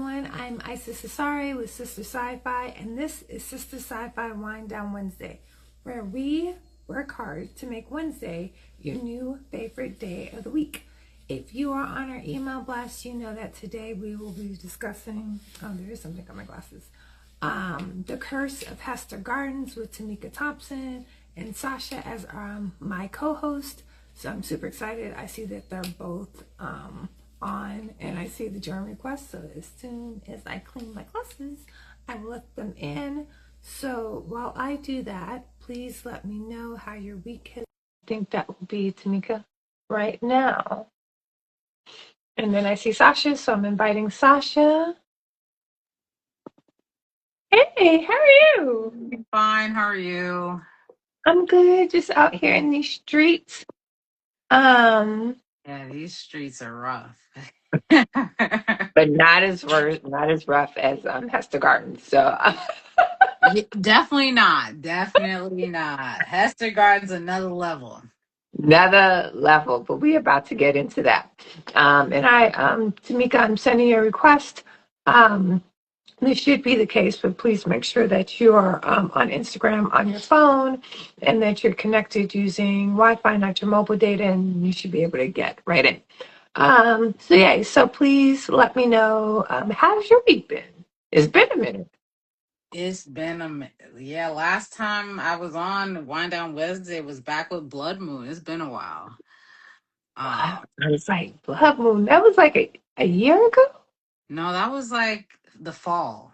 everyone. I'm Sistah Scifi with Sistah Sci-Fi, and this is Sistah Sci-Fi Wind Down Wednesday, where we work hard to make Wednesday your new favorite day of the week. If you are on our email blast, you know that today we will be discussing, there is something on my glasses, The Curse of Hester Gardens with Tamika Thompson and Sasha as my co-host. So I'm super excited. I see that they're both on, and I see the join request. So as soon as I clean my glasses, I will let them in. So while I do that, please let me know how your week has. I think that will be Tamika right now. And then I see Sasha, so I'm inviting Sasha. Hey, how are you? Fine, how are you? I'm good, just out here in these streets. Yeah, these streets are rough. But not as rough as Hester Gardens. So Definitely not. Definitely not. Hester Gardens another level. another level, but we're about to get into that. And Tamika, I'm sending you a request. This should be the case, but please make sure that you are on Instagram on your phone and that you're connected using Wi-Fi, not your mobile data, and you should be able to get right in. So please let me know, how's your week been? It's been a minute. It's been last time I was on Wind Down Wednesday was back with Blood Moon. It's been a while. Wow, I was like, Blood Moon, that was like a year ago No, that was like the fall.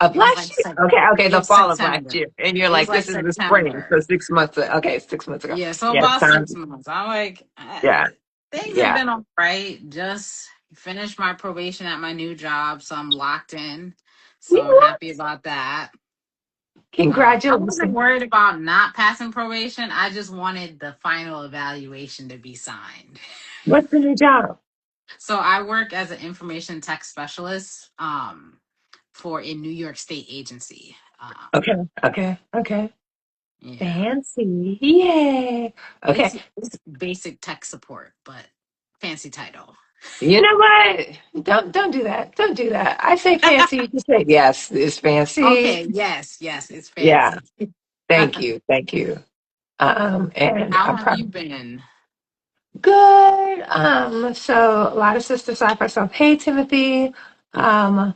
of It was like last year. Okay, yeah, the fall of last September. year. And you're It was like, like this is the spring, September. so 6 months, okay, 6 months ago. Yeah, so Yeah, about time, 6 months. I'm like, yeah, things have yeah. been all right. Just finished my probation at my new job, so I'm locked in. So You I'm know what? happy about that. I wasn't Congratulations. worried about not passing probation. I just wanted the final evaluation to be signed. What's the new job? So I work as an information tech specialist for a New York State agency. Okay. Yeah. Fancy. Yay. Okay. It's basic tech support, but fancy title. You know what? Don't do that. Don't do that. I say fancy, you just say yes, it's fancy. Okay, yes, it's Yeah. fancy. Thank you. Thank you. And How I'm have proud. you been? Good. So a lot of Sistah Scifi stuff. Hey, Timothy. Um,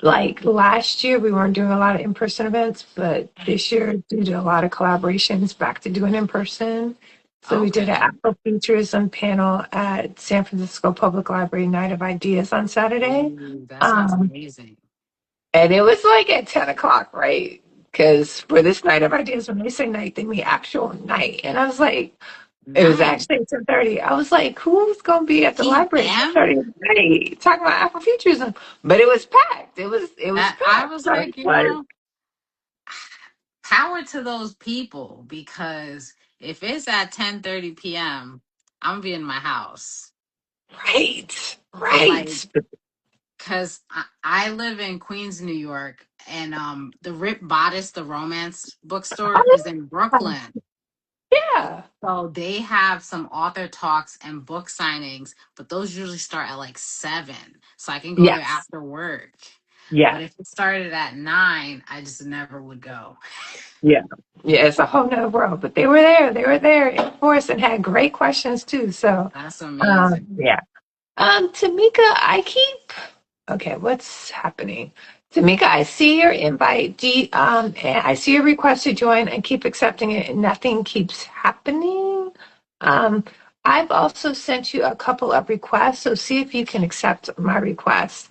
like last year, we weren't doing a lot of in-person events, but this year, due to a lot of collaborations, back to doing in-person. So we did Okay. an Afrofuturism panel at San Francisco Public Library Night of Ideas on Saturday. Ooh, that sounds Um, amazing. and it was like at 10 o'clock, right? Because for this Night of Ideas, when they say night, they mean actual night. And I was like, it was Nice. actually 10:30. I was like, who's gonna be at the library at PM? 10:30 at night talking about Afrofuturism? But it was packed. It was I packed. was So I was like, like, power to those people because if it's at 10:30 p.m., I'm gonna be in my house. right, Like, right. cause I live in Queens, New York, and the Rip Bodice, the romance bookstore, is in Oh, Brooklyn. yeah, So they have some author talks and book signings, but those usually start at like 7. So I can go there yes, after work. But yeah, if it started at 9, I just never would go. yeah. Yeah, it's a whole nother world. But they were there. They were there in force and had great questions too. So, That's amazing. yeah. Tamika, okay, what's happening? Tamika, I see your invite. And I see your request to join. I keep accepting it and nothing keeps happening. Um, I've also sent you a couple of requests, so see if you can accept my request.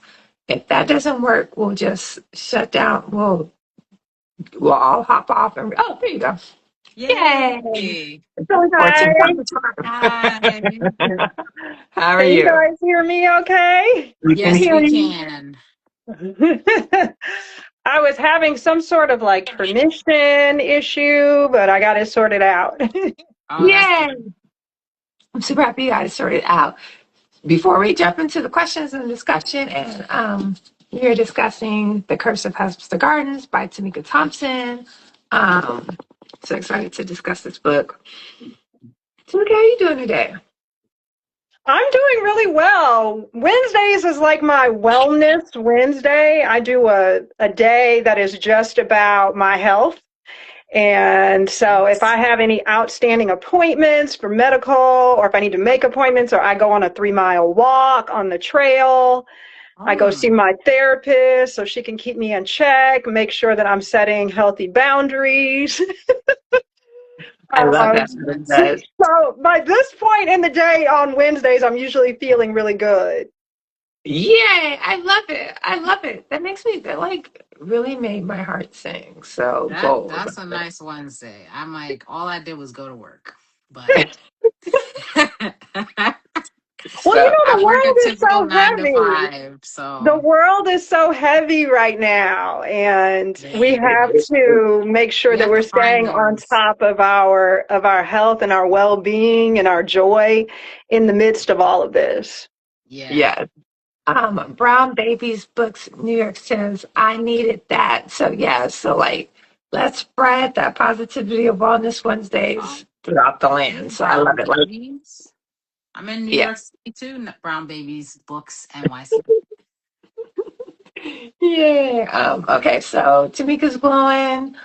If that doesn't work, we'll just shut down. We'll all hop off and oh, there you go. Yay! Yay! It's only Hi. 14 Hi. How are Can you you? guys hear me okay? We can Yes, hear we you. can. I was having some sort of like permission issue, but I got it sorted out. Oh, that's Yay! I'm super happy you guys sorted it out. Before we jump into the questions and discussion, and we are discussing The Curse of Hester Gardens by Tamika Thompson. Um, so excited to discuss this book. Tamika, how are you doing today? I'm doing really well. Wednesdays is like my wellness Wednesday. I do a day that is just about my health. And so if I have any outstanding appointments for medical, or if I need to make appointments, or I go on a 3-mile walk on the trail, I go see my therapist so she can keep me in check, make sure that I'm setting healthy boundaries. I love that. So by this point in the day on Wednesdays, I'm usually feeling really good. Yay! I love it. I love it. That makes me that like really made my heart sing. So bold. That's a nice Wednesday. I'm like, all I did was go to work, but Well, you know, I the work a world is typical so 9 to heavy. 5. So The world is so heavy right now, and we have to make sure we that have we're to find staying on those. top of our health and our well-being and our joy in the midst of all of this. Yeah. Yes. Brown Baby's books, New York says, I needed that. So yeah, so like let's spread that positivity of Wellness Wednesdays throughout the land. So I love it. Like, Babies. I'm in New yeah. York City too. Brown Babies Books NYC. Yeah. Okay, so Tamika's glowing.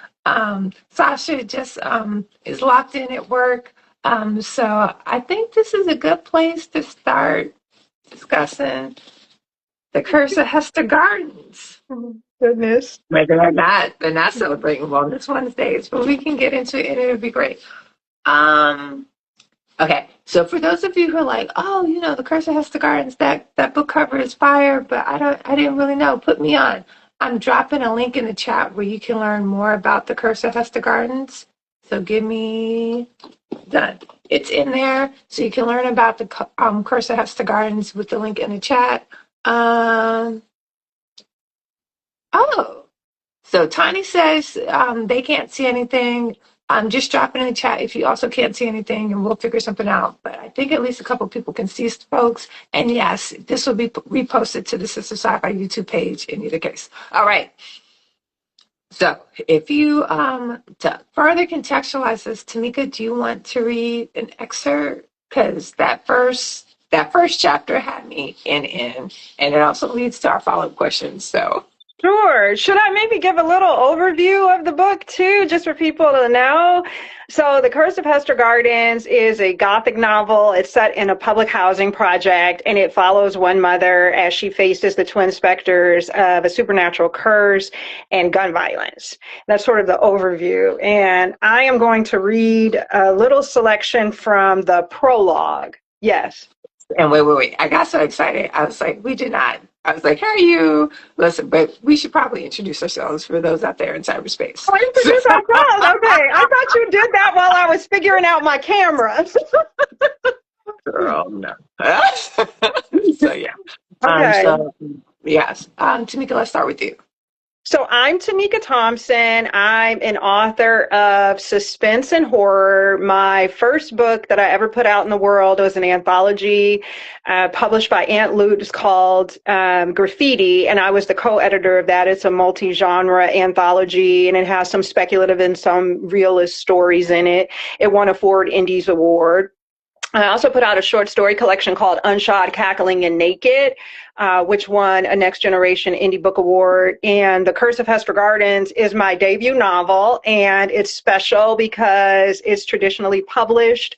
Sasha just is locked in at work. So I think this is a good place to start discussing the Curse of Hester Gardens. Oh, goodness. Maybe they're not celebrating Wellness Wednesdays, but we can get into it and it'll be great. Okay, so for those of you who are like, oh, you know, the Curse of Hester Gardens, that book cover is fire, but I didn't really know. Put me on. I'm dropping a link in the chat where you can learn more about the Curse of Hester Gardens. So give me done. It's in there, so you can learn about the Curse of Hester Gardens with the link in the chat. Oh, so Tiny says they can't see anything. I'm just dropping in the chat if you also can't see anything, and we'll figure something out. But I think at least a couple people can see folks. And yes, this will be reposted to the Sistah Scifi YouTube page in either case. All right. So if you, to further contextualize this, Tamika, do you want to read an excerpt? Because that first chapter had me in, and it also leads to our follow-up questions. So. Sure. Should I maybe give a little overview of the book too, just for people to know? So The Curse of Hester Gardens is a Gothic novel. It's set in a public housing project, and it follows one mother as she faces the twin specters of a supernatural curse and gun violence. That's sort of the overview. And I am going to read a little selection from the prologue. Yes. And wait. I got so excited. I was like, we did not. I was like, how are you? Listen, but we should probably introduce ourselves for those out there in cyberspace. Oh, introduce ourselves. Okay. I thought you did that while I was figuring out my camera. Girl, no. So, yeah. Okay. Yes. Tamika, let's start with you. So I'm Tamika Thompson. I'm an author of suspense and horror. My first book that I ever put out in the world was an anthology published by Aunt Lute. It's called Graffiti, and I was the co-editor of that. It's a multi-genre anthology, and it has some speculative and some realist stories in it. It won a Forward Indies Award. I also put out a short story collection called Unshod, Cackling, and Naked, which won a Next Generation Indie Book Award. And The Curse of Hester Gardens is my debut novel, and it's special because it's traditionally published.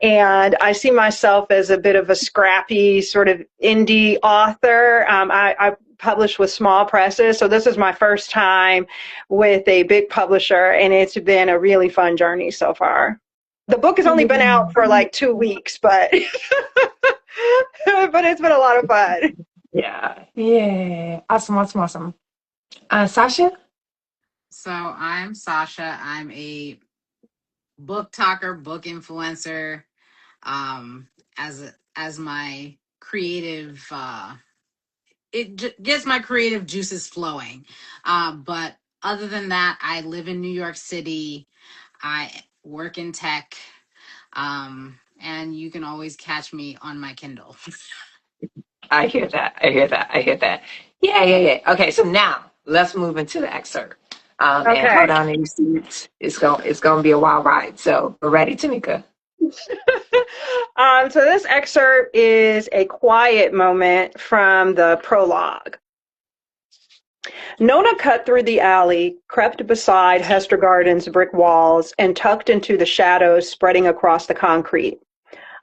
And I see myself as a bit of a scrappy sort of indie author. I published with small presses, so this is my first time with a big publisher, and it's been a really fun journey so far. The book has only been out for like 2 weeks, but but it's been a lot of fun. Yeah. Awesome. Sasha? So I'm Sasha. I'm a book talker, book influencer. As my creative, gets my creative juices flowing. But other than that, I live in New York City. I work in tech, and you can always catch me on my Kindle. I hear that. Yeah. Okay, so now let's move into the excerpt. Okay. And hold on in your seats. It's going to be a wild ride. So, ready, Tamika? So this excerpt is a quiet moment from the prologue. Nona cut through the alley, crept beside Hester Gardens' brick walls, and tucked into the shadows spreading across the concrete.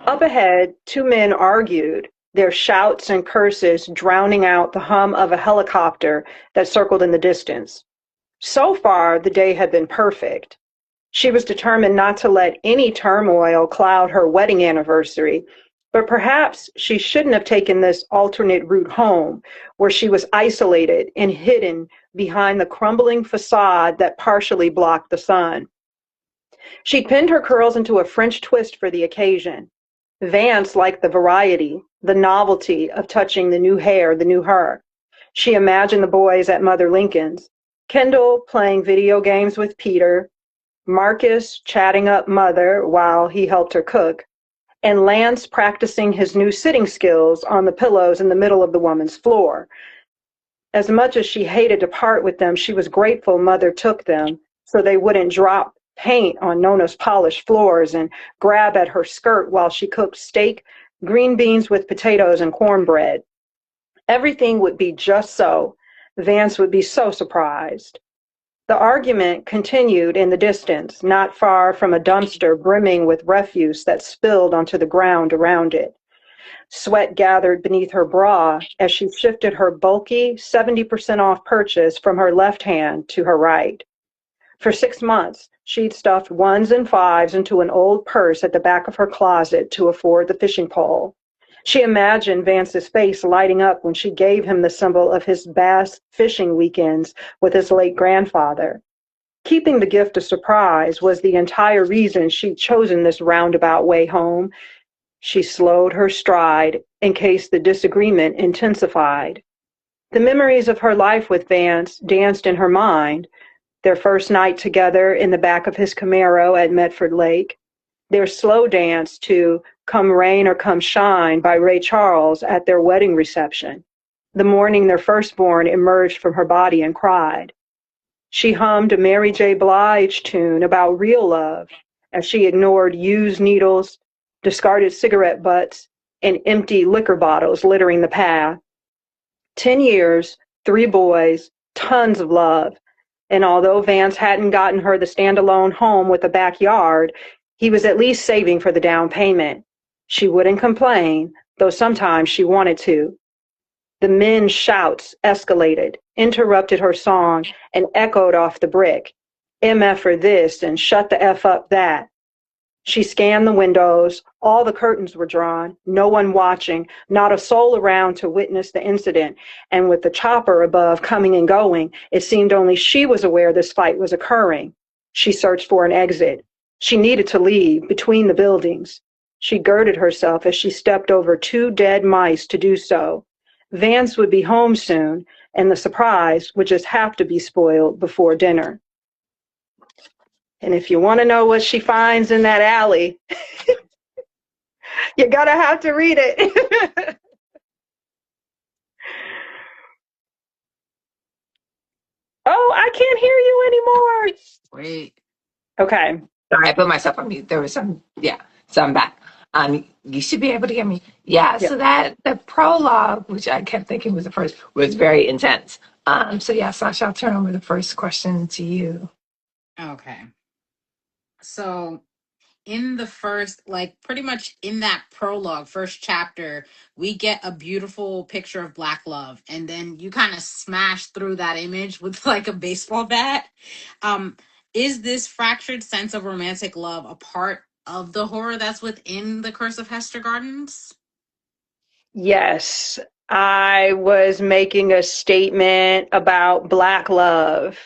Up ahead, two men argued, their shouts and curses drowning out the hum of a helicopter that circled in the distance. So far, the day had been perfect. She was determined not to let any turmoil cloud her wedding anniversary, but perhaps she shouldn't have taken this alternate route home, where she was isolated and hidden behind the crumbling facade that partially blocked the sun. She pinned her curls into a French twist for the occasion. Vance liked the variety, the novelty of touching the new hair, the new her. She imagined the boys at Mother Lincoln's, Kendall playing video games with Peter, Marcus chatting up Mother while he helped her cook, and Lance practicing his new sitting skills on the pillows in the middle of the woman's floor. As much as she hated to part with them, she was grateful Mother took them so they wouldn't drop paint on Nona's polished floors and grab at her skirt while she cooked steak, green beans with potatoes, and cornbread. Everything would be just so. Vance would be so surprised. The argument continued in the distance, not far from a dumpster brimming with refuse that spilled onto the ground around it. Sweat gathered beneath her bra as she shifted her bulky 70% off purchase from her left hand to her right. For 6 months, she'd stuffed ones and fives into an old purse at the back of her closet to afford the fishing pole. She imagined Vance's face lighting up when she gave him the symbol of his bass fishing weekends with his late grandfather. Keeping the gift a surprise was the entire reason she'd chosen this roundabout way home. She slowed her stride in case the disagreement intensified. The memories of her life with Vance danced in her mind. Their first night together in the back of his Camaro at Medford Lake. Their slow dance to Come Rain or Come Shine by Ray Charles at their wedding reception. The morning their firstborn emerged from her body and cried. She hummed a Mary J. Blige tune about real love as she ignored used needles, discarded cigarette butts, and empty liquor bottles littering the path. 10 years, 3 boys, tons of love. And although Vance hadn't gotten her the standalone home with a backyard, he was at least saving for the down payment. She wouldn't complain, though sometimes she wanted to. The men's shouts escalated, interrupted her song, and echoed off the brick. MF for this and shut the F up that. She scanned the windows. All the curtains were drawn, no one watching, not a soul around to witness the incident. And with the chopper above coming and going, it seemed only she was aware this fight was occurring. She searched for an exit. She needed to leave between the buildings. She girded herself as she stepped over 2 dead mice to do so. Vance would be home soon, and the surprise would just have to be spoiled before dinner. And if you want to know what she finds in that alley, you're going to have to read it. Oh, I can't hear you anymore. Wait. Okay. Sorry, I put myself on mute. There was so I'm back. You should be able to hear me. Yeah, so that the prologue, which I kept thinking was the first, was very intense. So yeah, Sasha, I'll turn over the first question to you. Okay. So in the first, like pretty much in that prologue, first chapter, we get a beautiful picture of Black love. And then you kind of smash through that image with like a baseball bat. Is this fractured sense of romantic love a part of the horror that's within the Curse of Hester Gardens? Yes, I was making a statement about Black love.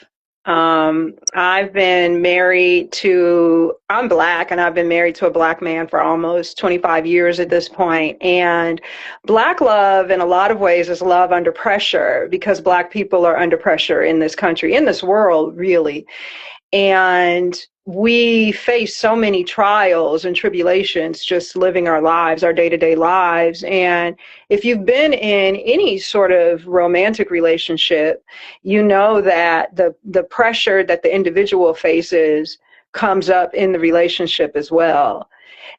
I'm Black and I've been married to a Black man for almost 25 years at this point. And Black love in a lot of ways is love under pressure because Black people are under pressure in this country, in this world, really. And we face so many trials and tribulations just living our lives, our day-to-day lives. And if you've been in any sort of romantic relationship, you know that the pressure that the individual faces comes up in the relationship as well.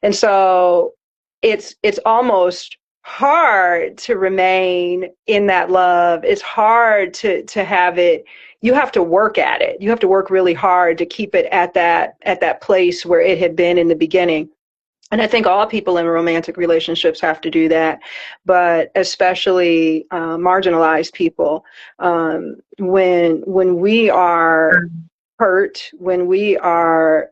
And so it's almost hard to remain in that love. It's hard to have it. You have to work at it. You have to work really hard to keep it at that place where it had been in the beginning. And I think all people in romantic relationships have to do that, but especially marginalized people. When we are hurt, when we are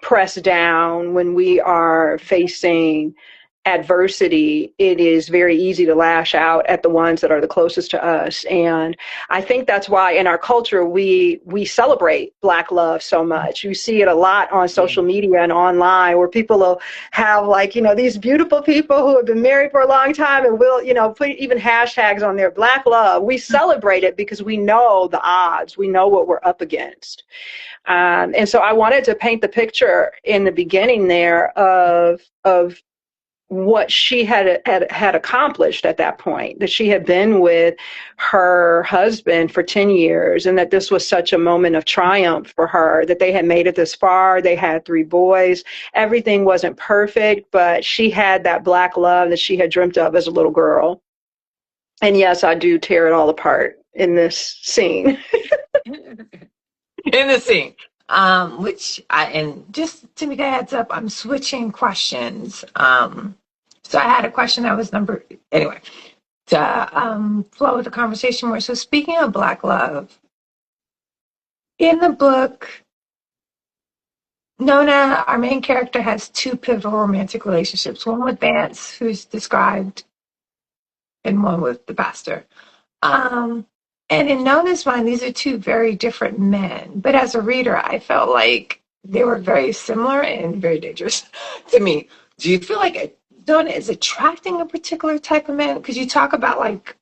pressed down, when we are facing adversity, it is very easy to lash out at the ones that are the closest to us. And I think that's why in our culture we celebrate Black love so much. You see it a lot on social media and online, where people will have, like, you know, these beautiful people who have been married for a long time and will, you know, put even hashtags on their Black love. We celebrate it because we know the odds, we know what we're up against. And so I wanted to paint the picture in the beginning there of what she had accomplished at that point, that she had been with her husband for 10 years, and that this was such a moment of triumph for her, that they had made it this far. They had 3 boys. Everything wasn't perfect, but she had that Black love that she had dreamt of as a little girl. And yes, I do tear it all apart in this scene. In the scene. And just to make a heads up, I'm switching questions. So I had a question that was anyway, to flow with the conversation more. So speaking of Black love, in the book, Nona, our main character, has 2 pivotal romantic relationships, one with Vance, who's described, and one with the pastor. And in Nona's mind, these are 2 very different men. But as a reader, I felt like they were very similar and very dangerous to me. Do you feel like Nona is attracting a particular type of man? Because you talk about, like,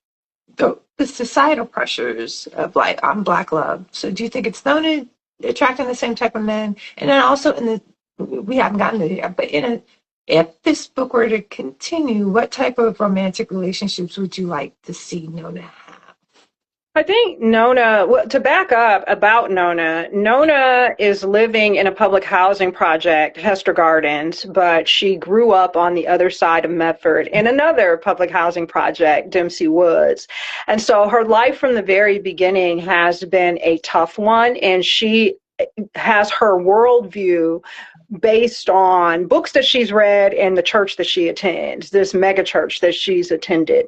the societal pressures of, like, on Black love. So do you think it's Nona attracting the same type of men? And then also we haven't gotten to it yet, but if this book were to continue, what type of romantic relationships would you like to see Nona have? I think Nona, well, to back up about Nona is living in a public housing project, Hester Gardens, but she grew up on the other side of Medford in another public housing project, Dempsey Woods. And so her life from the very beginning has been a tough one, and she has her worldview based on books that she's read and the church that she attends, this mega church that she's attended.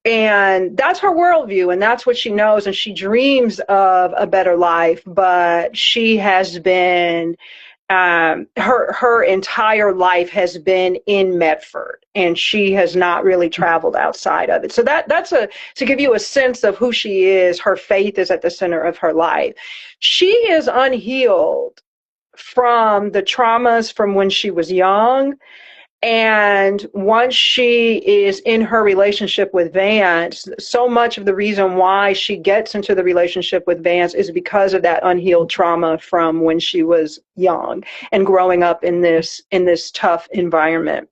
And that's her worldview, and that's what she knows, and she dreams of a better life, but she has been, her entire life has been in Medford, and she has not really traveled outside of it. So that's to give you a sense of who she is. Her faith is at the center of her life. She is unhealed from the traumas from when she was young. And once she is in her relationship with Vance, so much of the reason why she gets into the relationship with Vance is because of that unhealed trauma from when she was young and growing up in this tough environment.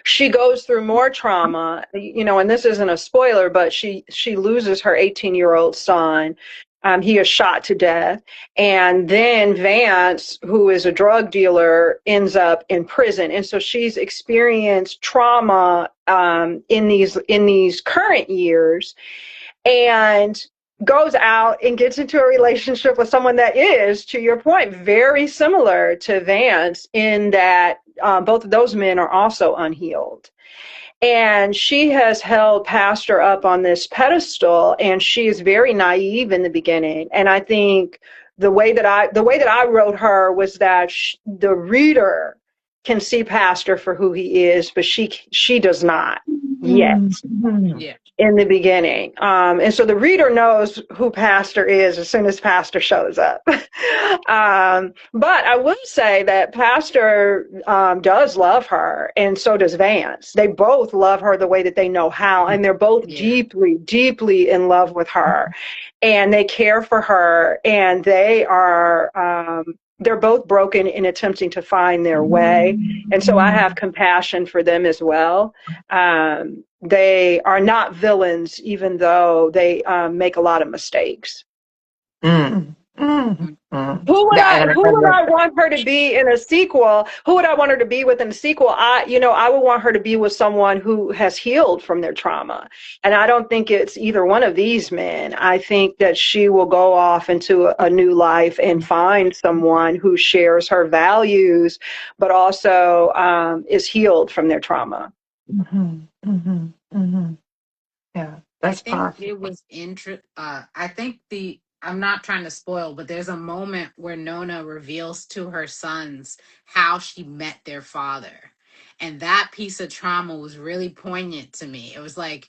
She goes through more trauma, you know, and this isn't a spoiler, but she loses her 18-year-old son. He is shot to death. And then Vance, who is a drug dealer, ends up in prison. And so she's experienced trauma in these current years, and goes out and gets into a relationship with someone that is, to your point, very similar to Vance in that both of those men are also unhealed. And she has held Pastor up on this pedestal, and she is very naive in the beginning. And I think the way that I wrote her was that the reader can see Pastor for who he is, but she does not yet. Mm-hmm. Yeah. In the beginning. And so the reader knows who Pastor is as soon as Pastor shows up. But I will say that Pastor does love her, and so does Vance. They both love her the way that they know how, and they're both deeply, deeply in love with her. And they care for her, and they are they're both broken in attempting to find their way. And so I have compassion for them as well. They are not villains, even though they make a lot of mistakes. Mm. Mm. Who would I want her to be in a sequel? Who would I want her to be with in a sequel? I would want her to be with someone who has healed from their trauma. And I don't think it's either one of these men. I think that she will go off into a new life and find someone who shares her values, but also is healed from their trauma. Yeah, that's powerful. It was I'm not trying to spoil, but there's a moment where Nona reveals to her sons how she met their father. And that piece of trauma was really poignant to me. It was like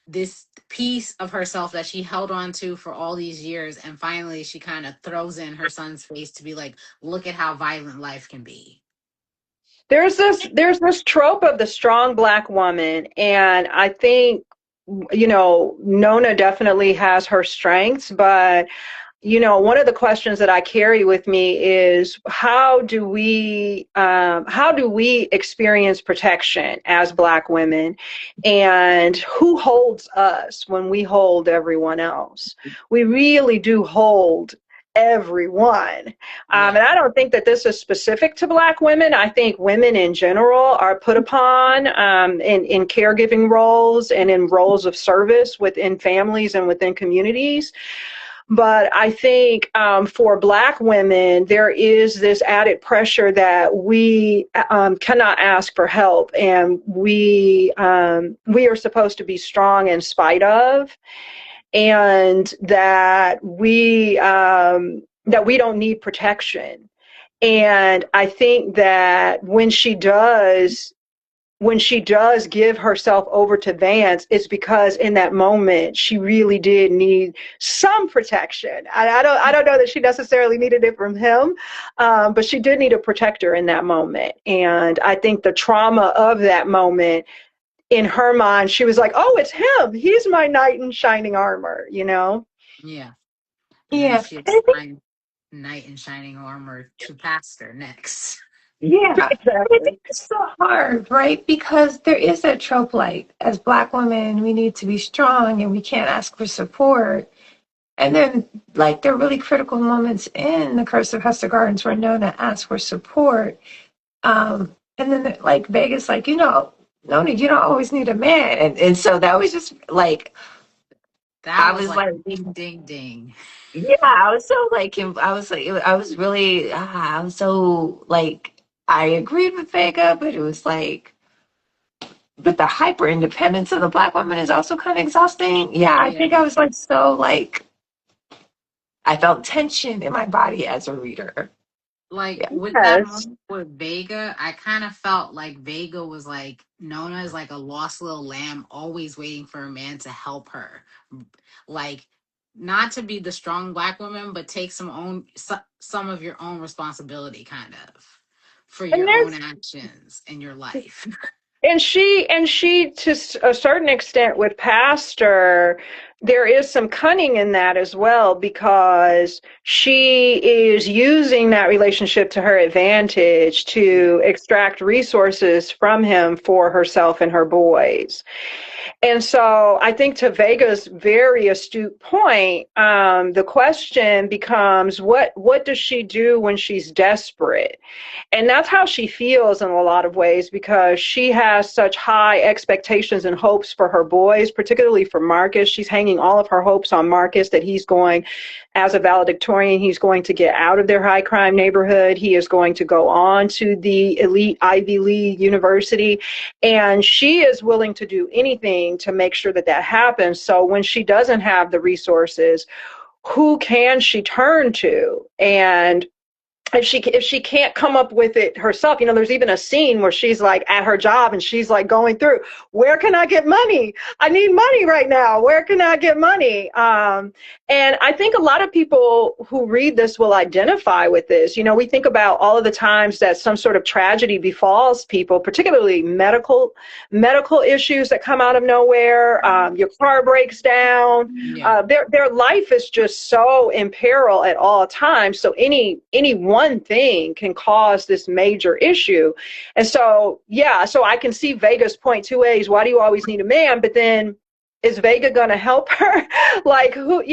this piece of herself that she held on to for all these years. And finally, she kind of throws in her son's face to be like, look at how violent life can be. There's this trope of the strong Black woman, and I think Nona definitely has her strengths, but one of the questions that I carry with me is how do we experience protection as Black women, and who holds us when we hold everyone else? We really do hold everyone. And I don't think that this is specific to Black women. I think women in general are put upon in caregiving roles and in roles of service within families and within communities. But I think for Black women, there is this added pressure that we cannot ask for help, and we are supposed to be strong in spite of, and that we don't need protection. And I think that when she does give herself over to Vance, it's because in that moment she really did need some protection. I don't know that she necessarily needed it from him, but she did need a protector in that moment. And I think the trauma of that moment, in her mind, she was like, "Oh, it's him. He's my knight in shining armor." Yeah. Yeah. She assigned knight in shining armor to pastor next. Yeah, Exactly. I think it's so hard, right? Because there is that trope, like, as Black women, we need to be strong and we can't ask for support. And then, like, there are really critical moments in The Curse of Hester Gardens where Nona asks for support. And then, like, Vegas, like, Nona, you don't always need a man. And so that was just, like, That was like ding, ding, ding. Yeah, I was so, like, I was really, I was so, like, I agreed with Vega, but it was like, but the hyper independence of the Black woman is also kind of exhausting. Yeah, I think I was like so, like, I felt tension in my body as a reader. Like with that moment with Vega, I kind of felt like Vega was like, Nona is like a lost little lamb, always waiting for a man to help her. Like, not to be the strong Black woman, but take some of your own responsibility, kind of, for your own actions in your life. And she, to a certain extent with Pastor, there is some cunning in that as well, because she is using that relationship to her advantage to extract resources from him for herself and her boys. And so I think, to Vega's very astute point, the question becomes, what does she do when she's desperate? And that's how she feels in a lot of ways, because she has such high expectations and hopes for her boys, particularly for Marcus. She's hanging all of her hopes on Marcus, that he's going, as a valedictorian, he's going to get out of their high crime neighborhood. He is going to go on to the elite Ivy League university. And she is willing to do anything to make sure that happens. So when she doesn't have the resources, who can she turn to? And if she can't come up with it herself, there's even a scene where she's like at her job and she's like going through, where can I get money? I need money right now. Where can I get money? And I think a lot of people who read this will identify with this. We think about all of the times that some sort of tragedy befalls people, particularly medical issues that come out of nowhere. Your car breaks down. Yeah. Their life is just so in peril at all times. So any one thing can cause this major issue. And so, so I can see Vega's point two ways. Why do you always need a man? But then, is Vega going to help her? Like, who,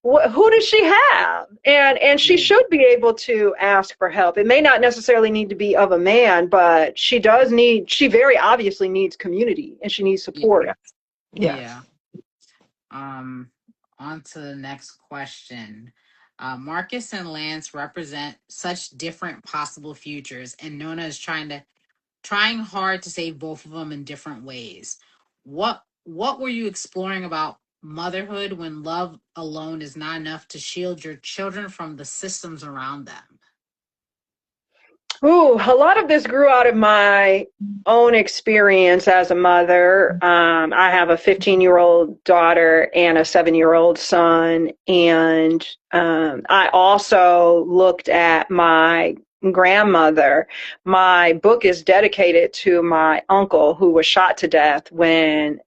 who does she have? And she should be able to ask for help. It may not necessarily need to be of a man, but she very obviously needs community, and she needs support. Yeah. On to the next question. Marcus and Lance represent such different possible futures, and Nona is trying hard to save both of them in different ways. What were you exploring about motherhood when love alone is not enough to shield your children from the systems around them? Ooh, a lot of this grew out of my own experience as a mother. I have a 15-year-old daughter and a 7-year-old son. And I also looked at my grandmother. My book is dedicated to my uncle who was shot to death when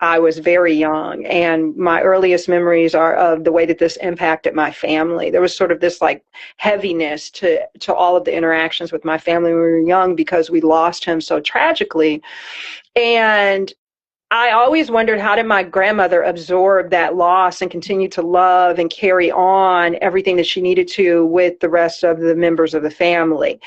I was very young, and my earliest memories are of the way that this impacted my family. There was sort of this like heaviness to all of the interactions with my family when we were young because we lost him so tragically. And I always wondered, how did my grandmother absorb that loss and continue to love and carry on everything that she needed to with the rest of the members of the family?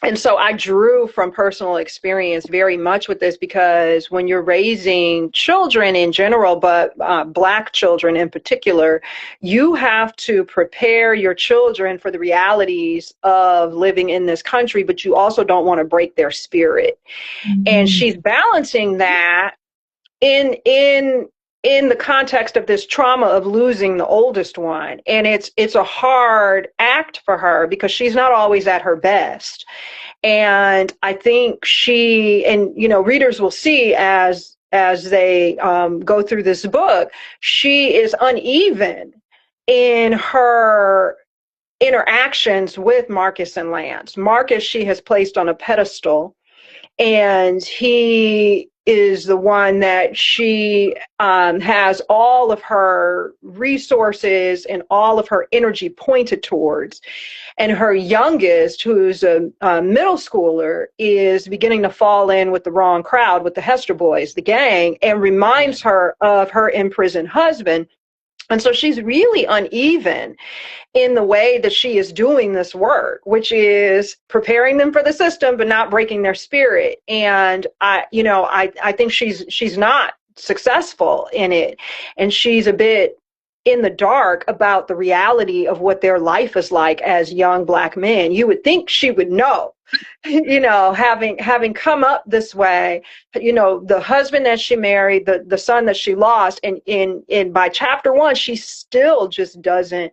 And so I drew from personal experience very much with this, because when you're raising children in general, but Black children in particular, you have to prepare your children for the realities of living in this country, but you also don't want to break their spirit. Mm-hmm. And she's balancing that in the context of this trauma of losing the oldest one. And it's a hard act for her because she's not always at her best. And I think readers will see as they go through this book, she is uneven in her interactions with Marcus and Lance. Marcus, she has placed on a pedestal, and he is the one that she has all of her resources and all of her energy pointed towards. And her youngest, who's a middle schooler, is beginning to fall in with the wrong crowd, with the Hester boys, the gang, and reminds her of her imprisoned husband. And so she's really uneven in the way that she is doing this work, which is preparing them for the system, but not breaking their spirit. And I think she's not successful in it. And she's a bit in the dark about the reality of what their life is like as young Black men. You would think she would know, having come up this way, the husband that she married, the son that she lost, and by chapter 1, she still just doesn't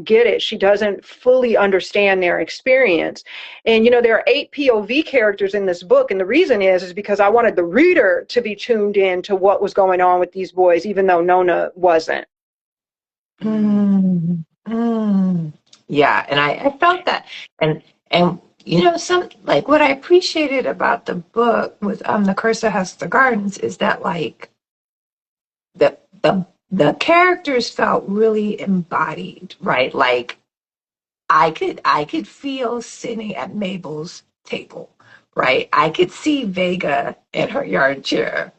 get it. She doesn't fully understand their experience. And, there are 8 POV characters in this book. And the reason is because I wanted the reader to be tuned in to what was going on with these boys, even though Nona wasn't. Yeah, and I felt that, and some like what I appreciated about the book with the Curse of Hester Gardens is that like the characters felt really embodied, right? Like I could feel sitting at Mabel's table, right? I could see Vega in her yard chair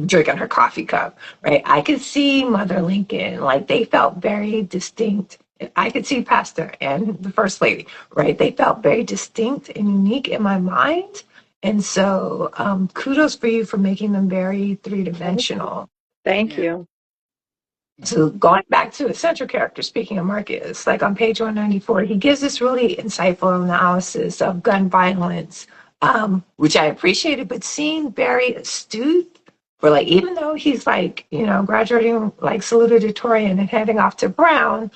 drinking her coffee cup, right? I could see Mother Lincoln, like they felt very distinct. I could see Pastor and the First Lady, right? They felt very distinct and unique in my mind. And so kudos for you for making them very three-dimensional. Thank you. So going back to a central character, speaking of Marcus, like on page 194, he gives this really insightful analysis of gun violence, which I appreciated, but seemed very astute. For like, even though he's like, graduating like salutatorian and heading off to Brown,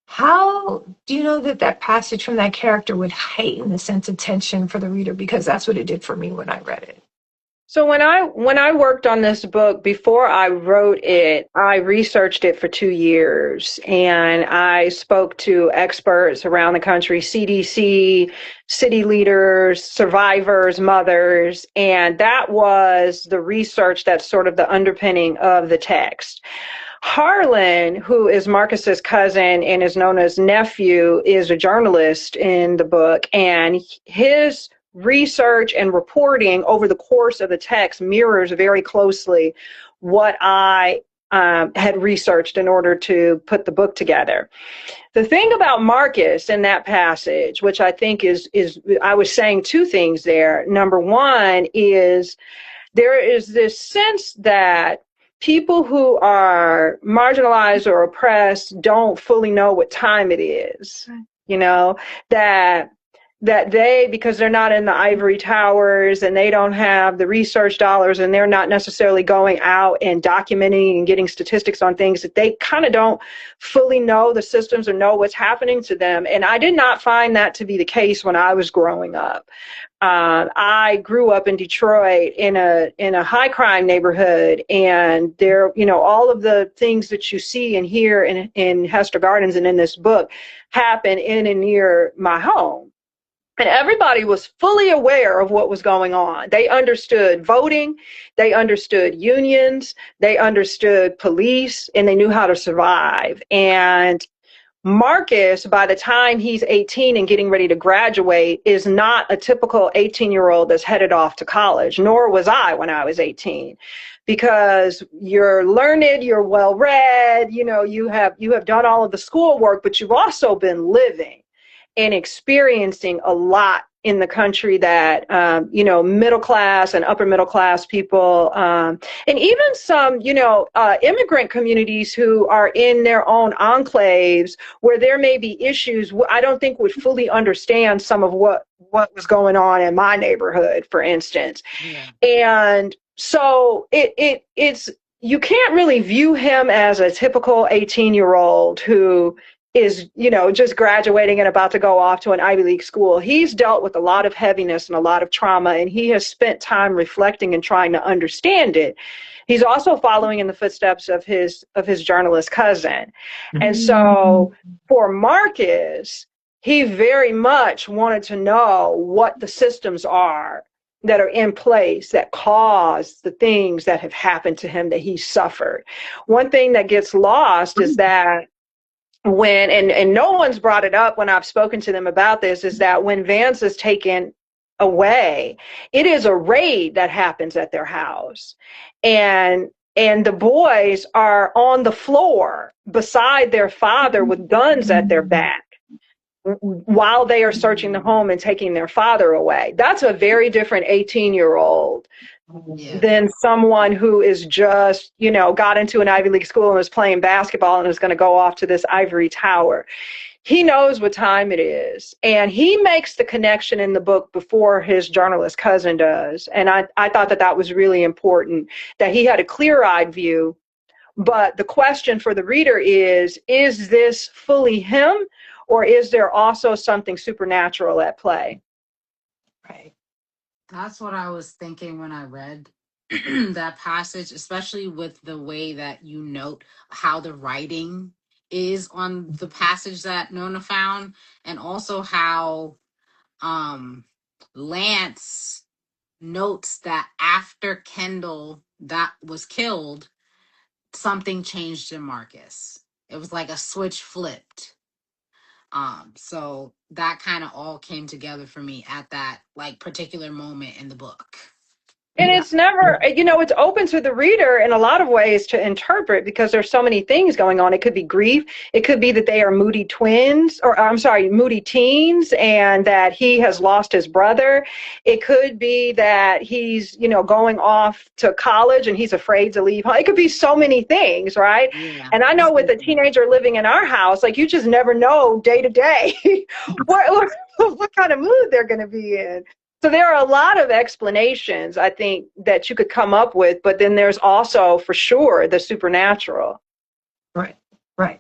how do you know that passage from that character would heighten the sense of tension for the reader? Because that's what it did for me when I read it. So when I worked on this book, before I wrote it, I researched it for 2 years, and I spoke to experts around the country, CDC, city leaders, survivors, mothers, and that was the research that's sort of the underpinning of the text. Harlan, who is Marcus's cousin and is Nona's nephew, is a journalist in the book, and his research and reporting over the course of the text mirrors very closely what I had researched in order to put the book together. The thing about Marcus in that passage, which I think is I was saying two things there. Number one is there is this sense that people who are marginalized or oppressed don't fully know what time it is, that they, because they're not in the ivory towers and they don't have the research dollars and they're not necessarily going out and documenting and getting statistics on things, that they kind of don't fully know the systems or know what's happening to them. And I did not find that to be the case when I was growing up. I grew up in Detroit in a high crime neighborhood, and there, all of the things that you see and hear in Hester Gardens and in this book happen in and near my home. And everybody was fully aware of what was going on. They understood voting, they understood unions, they understood police, and they knew how to survive. And Marcus, by the time he's 18 and getting ready to graduate, is not a typical 18-year-old that's headed off to college, nor was I when I was 18. Because you're learned, you're well-read, you have done all of the schoolwork, but you've also been living and experiencing a lot in the country that, middle class and upper middle class people, and even some, immigrant communities who are in their own enclaves where there may be issues, I don't think would fully understand some of what was going on in my neighborhood, for instance. Yeah. And so it's, you can't really view him as a typical 18-year-old who is, just graduating and about to go off to an Ivy League school. He's dealt with a lot of heaviness and a lot of trauma, and he has spent time reflecting and trying to understand it. He's also following in the footsteps of his journalist cousin. And so for Marcus, he very much wanted to know what the systems are that are in place that cause the things that have happened to him that he suffered. One thing that gets lost is that when, and no one's brought it up when I've spoken to them about this, is that when Vance is taken away, it is a raid that happens at their house. And the boys are on the floor beside their father with guns at their back while they are searching the home and taking their father away. That's a very different 18-year-old than someone who is just, got into an Ivy League school and is playing basketball and is going to go off to this ivory tower. He knows what time it is. And he makes the connection in the book before his journalist cousin does. And I thought that was really important, that he had a clear-eyed view. But the question for the reader is this fully him, or is there also something supernatural at play? Right. That's what I was thinking when I read that passage, especially with the way that you note how the writing is on the passage that Nona found, and also how Lance notes that after Kendall that was killed, something changed in Marcus. It was like a switch flipped. So that kind of all came together for me at that particular moment in the book. And it's never, it's open to the reader in a lot of ways to interpret, because there's so many things going on. It could be grief. It could be that they are moody teens, and that he has lost his brother. It could be that he's, going off to college and he's afraid to leave home. It could be so many things, right? Yeah. And I know with a teenager living in our house, you just never know day to day what kind of mood they're going to be in. So there are a lot of explanations, I think, that you could come up with, but then there's also, for sure, the supernatural. Right. Okay.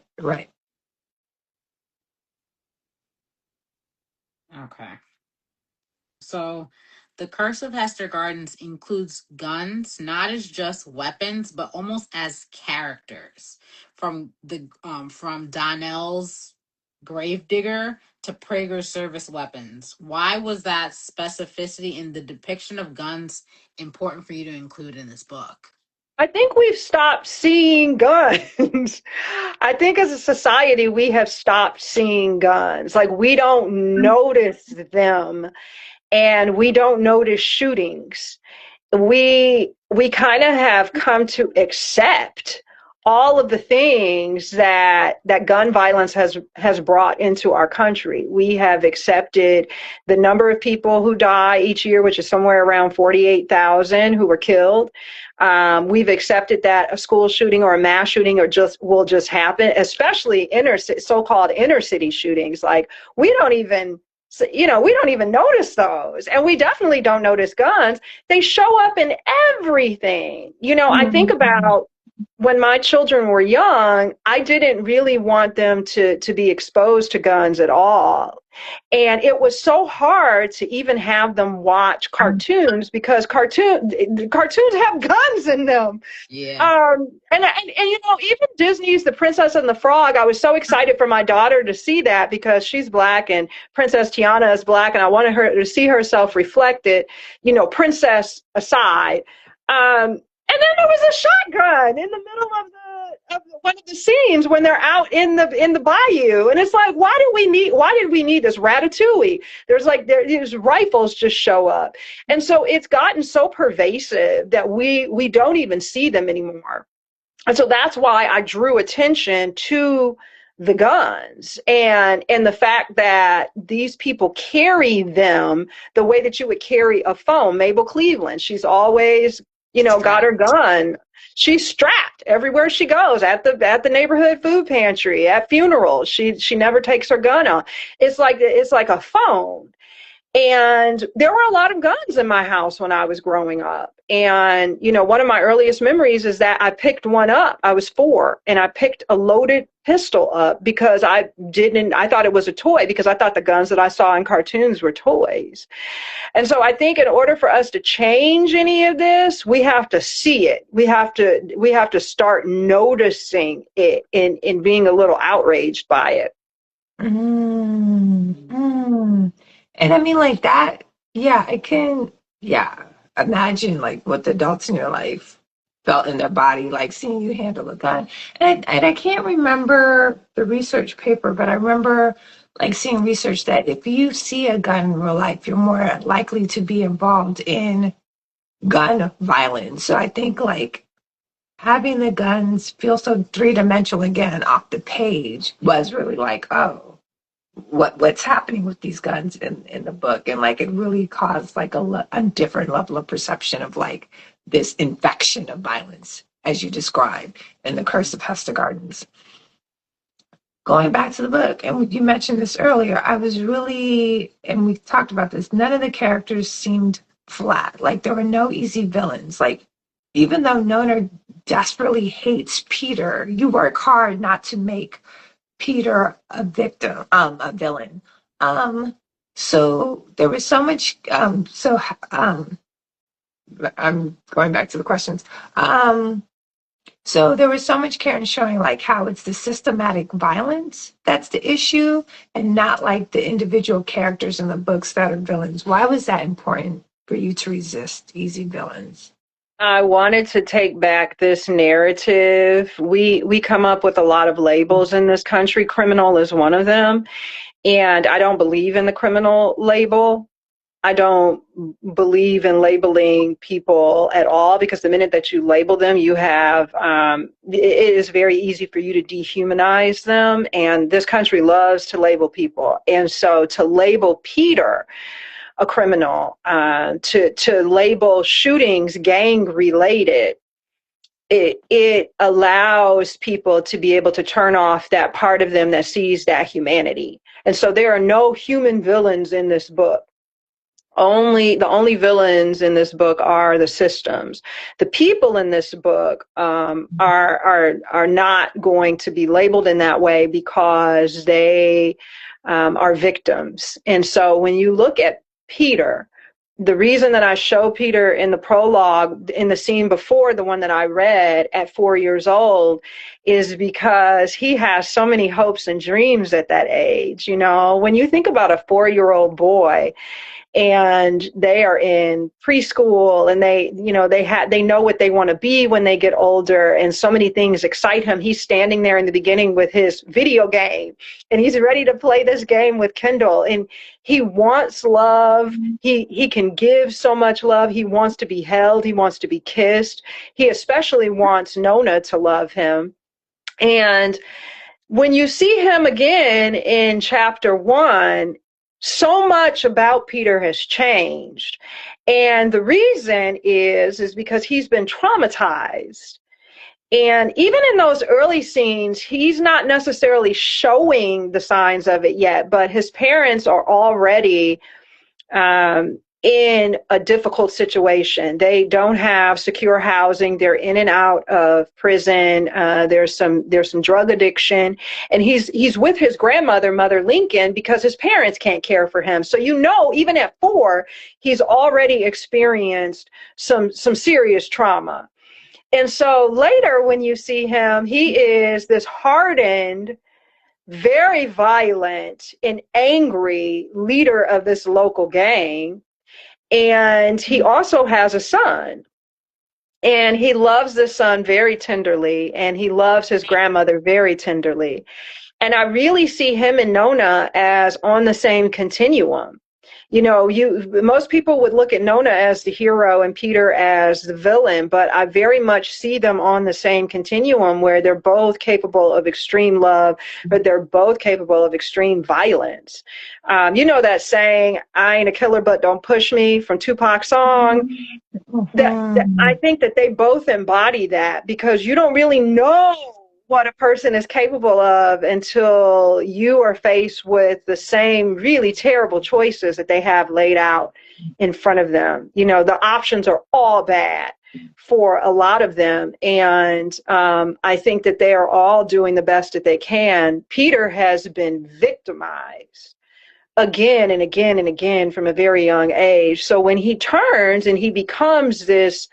So the Curse of Hester Gardens includes guns, not as just weapons, but almost as characters. From Donnell's Gravedigger to Prager's service weapons. Why was that specificity in the depiction of guns important for you to include in this book? I think we've stopped seeing guns. I think as a society, we have stopped seeing guns. We don't notice them, and we don't notice shootings. We kind of have come to accept all of the things that gun violence has brought into our country. We have accepted the number of people who die each year, which is somewhere around 48,000 who were killed. We've accepted that a school shooting or a mass shooting will just happen, especially so-called inner city shootings. Like, we don't even notice those. And we definitely don't notice guns. They show up in everything. I think about when my children were young, I didn't really want them to be exposed to guns at all. And it was so hard to even have them watch cartoons because cartoons have guns in them. Yeah. And even Disney's The Princess and the Frog, I was so excited for my daughter to see that because she's Black and Princess Tiana is Black, and I wanted her to see herself reflected, princess aside. And then there was a shotgun in the middle of one of the scenes when they're out in the bayou, and it's like, why did we need this? Ratatouille. These rifles just show up, and so it's gotten so pervasive that we don't even see them anymore. And so that's why I drew attention to the guns and the fact that these people carry them the way that you would carry a phone. Mabel Cleveland, she's always got her gun. She's strapped everywhere she goes, at the neighborhood food pantry, at funerals. She never takes her gun out. It's like a phone. And there were a lot of guns in my house when I was growing up. And, one of my earliest memories is that I picked one up. I was 4, and I picked a loaded pistol up because I thought it was a toy, because I thought the guns that I saw in cartoons were toys. And so I think in order for us to change any of this, we have to see it. We have to start noticing it and being a little outraged by it. And I mean, like that, I can, imagine like what the adults in your life felt in their body, like seeing you handle a gun. And I can't remember the research paper, but I remember like seeing research that if you see a gun in real life, you're more likely to be involved in gun violence. So I think like having the guns feel so three-dimensional again off the page was really like, oh, what's happening with these guns in the book. And like it really caused like a different level of perception of like this infection of violence, as you described in The Curse of Hester Gardens. Going back to the book, and you mentioned this earlier, I was really, and we talked about this, none of the characters seemed flat. Like there were no easy villains. Like even though Nona desperately hates Peter, you work hard not to make Peter a victim, a villain. So there was so much, I'm going back to the questions. So there was so much care in showing like how it's the systematic violence that's the issue and not like the individual characters in the books that are villains. Why was that important for you to resist easy villains? I wanted to take back this narrative. We come up with a lot of labels in this country. Criminal is one of them. And I don't believe in the criminal label. I don't believe in labeling people at all, because the minute that you label them, you have, it is very easy for you to dehumanize them. And this country loves to label people. And so to label Peter a criminal, to label shootings gang related, it allows people to be able to turn off that part of them that sees that humanity. And so there are no human villains in this book. The only villains in this book are the systems. The people in this book are not going to be labeled in that way because they are victims. And so when you look at Peter, the reason that I show Peter in the prologue, in the scene before the one that I read at 4 years old, is because he has so many hopes and dreams at that age. When you think about a 4-year-old boy and they are in preschool, and they know what they want to be when they get older, and so many things excite him. He's standing there in the beginning with his video game, and he's ready to play this game with Kendall, and he wants love. He can give so much love. He wants to be held. He wants to be kissed. He especially wants Nona to love him. And when you see him again in chapter 1, so much about Peter has changed. And the reason is because he's been traumatized. And even in those early scenes, he's not necessarily showing the signs of it yet, but his parents are already in a difficult situation. They don't have secure housing. They're in and out of prison. There's some drug addiction, and he's with his grandmother, Mother Lincoln, because his parents can't care for him. So even at 4, he's already experienced some serious trauma. And so later, when you see him, he is this hardened, very violent and angry leader of this local gang. And he also has a son, and he loves this son very tenderly, and he loves his grandmother very tenderly. And I really see him and Nona as on the same continuum. Most people would look at Nona as the hero and Peter as the villain, but I very much see them on the same continuum, where they're both capable of extreme love, but they're both capable of extreme violence. That saying, "I ain't a killer, but don't push me," from Tupac's song. That I think that they both embody that, because you don't really know what a person is capable of until you are faced with the same really terrible choices that they have laid out in front of them. The options are all bad for a lot of them. And I think that they are all doing the best that they can. Peter has been victimized again and again and again from a very young age. So when he turns and he becomes this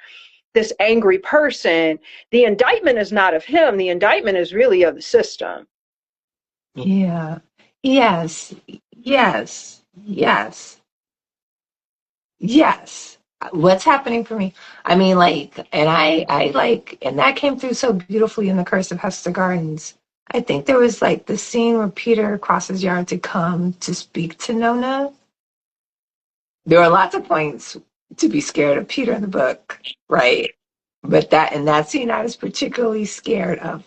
angry person, the indictment is not of him. The indictment is really of the system. Yeah. Yes. Yes. Yes. Yes. What's happening for me? I mean, and that came through so beautifully in The Curse of Hester Gardens. I think there was the scene where Peter crosses yard to come to speak to Nona. There are lots of points to be scared of Peter in the book, right? But in that scene, I was particularly scared of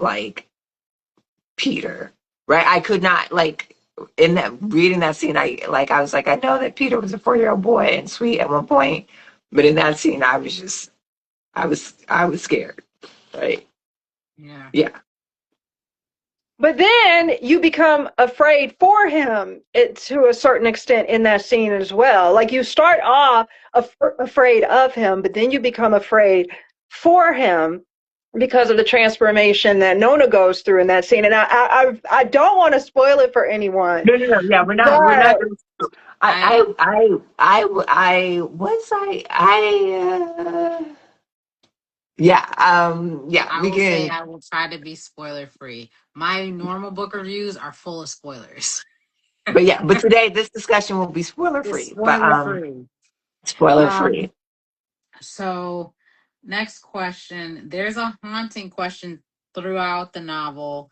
Peter, right? I could not reading that scene. I was like, I know that Peter was a 4-year-old boy and sweet at one point, but in that scene, I was scared, right? Yeah. But then you become afraid for him to a certain extent in that scene as well. You start off afraid of him, but then you become afraid for him because of the transformation that Nona goes through in that scene. And I don't want to spoil it for anyone. No. Yeah, we're not. We're not. I will try to be spoiler free. My normal book reviews are full of spoilers. But today this discussion will be spoiler free. Spoiler free. So, next question. There's a haunting question throughout the novel.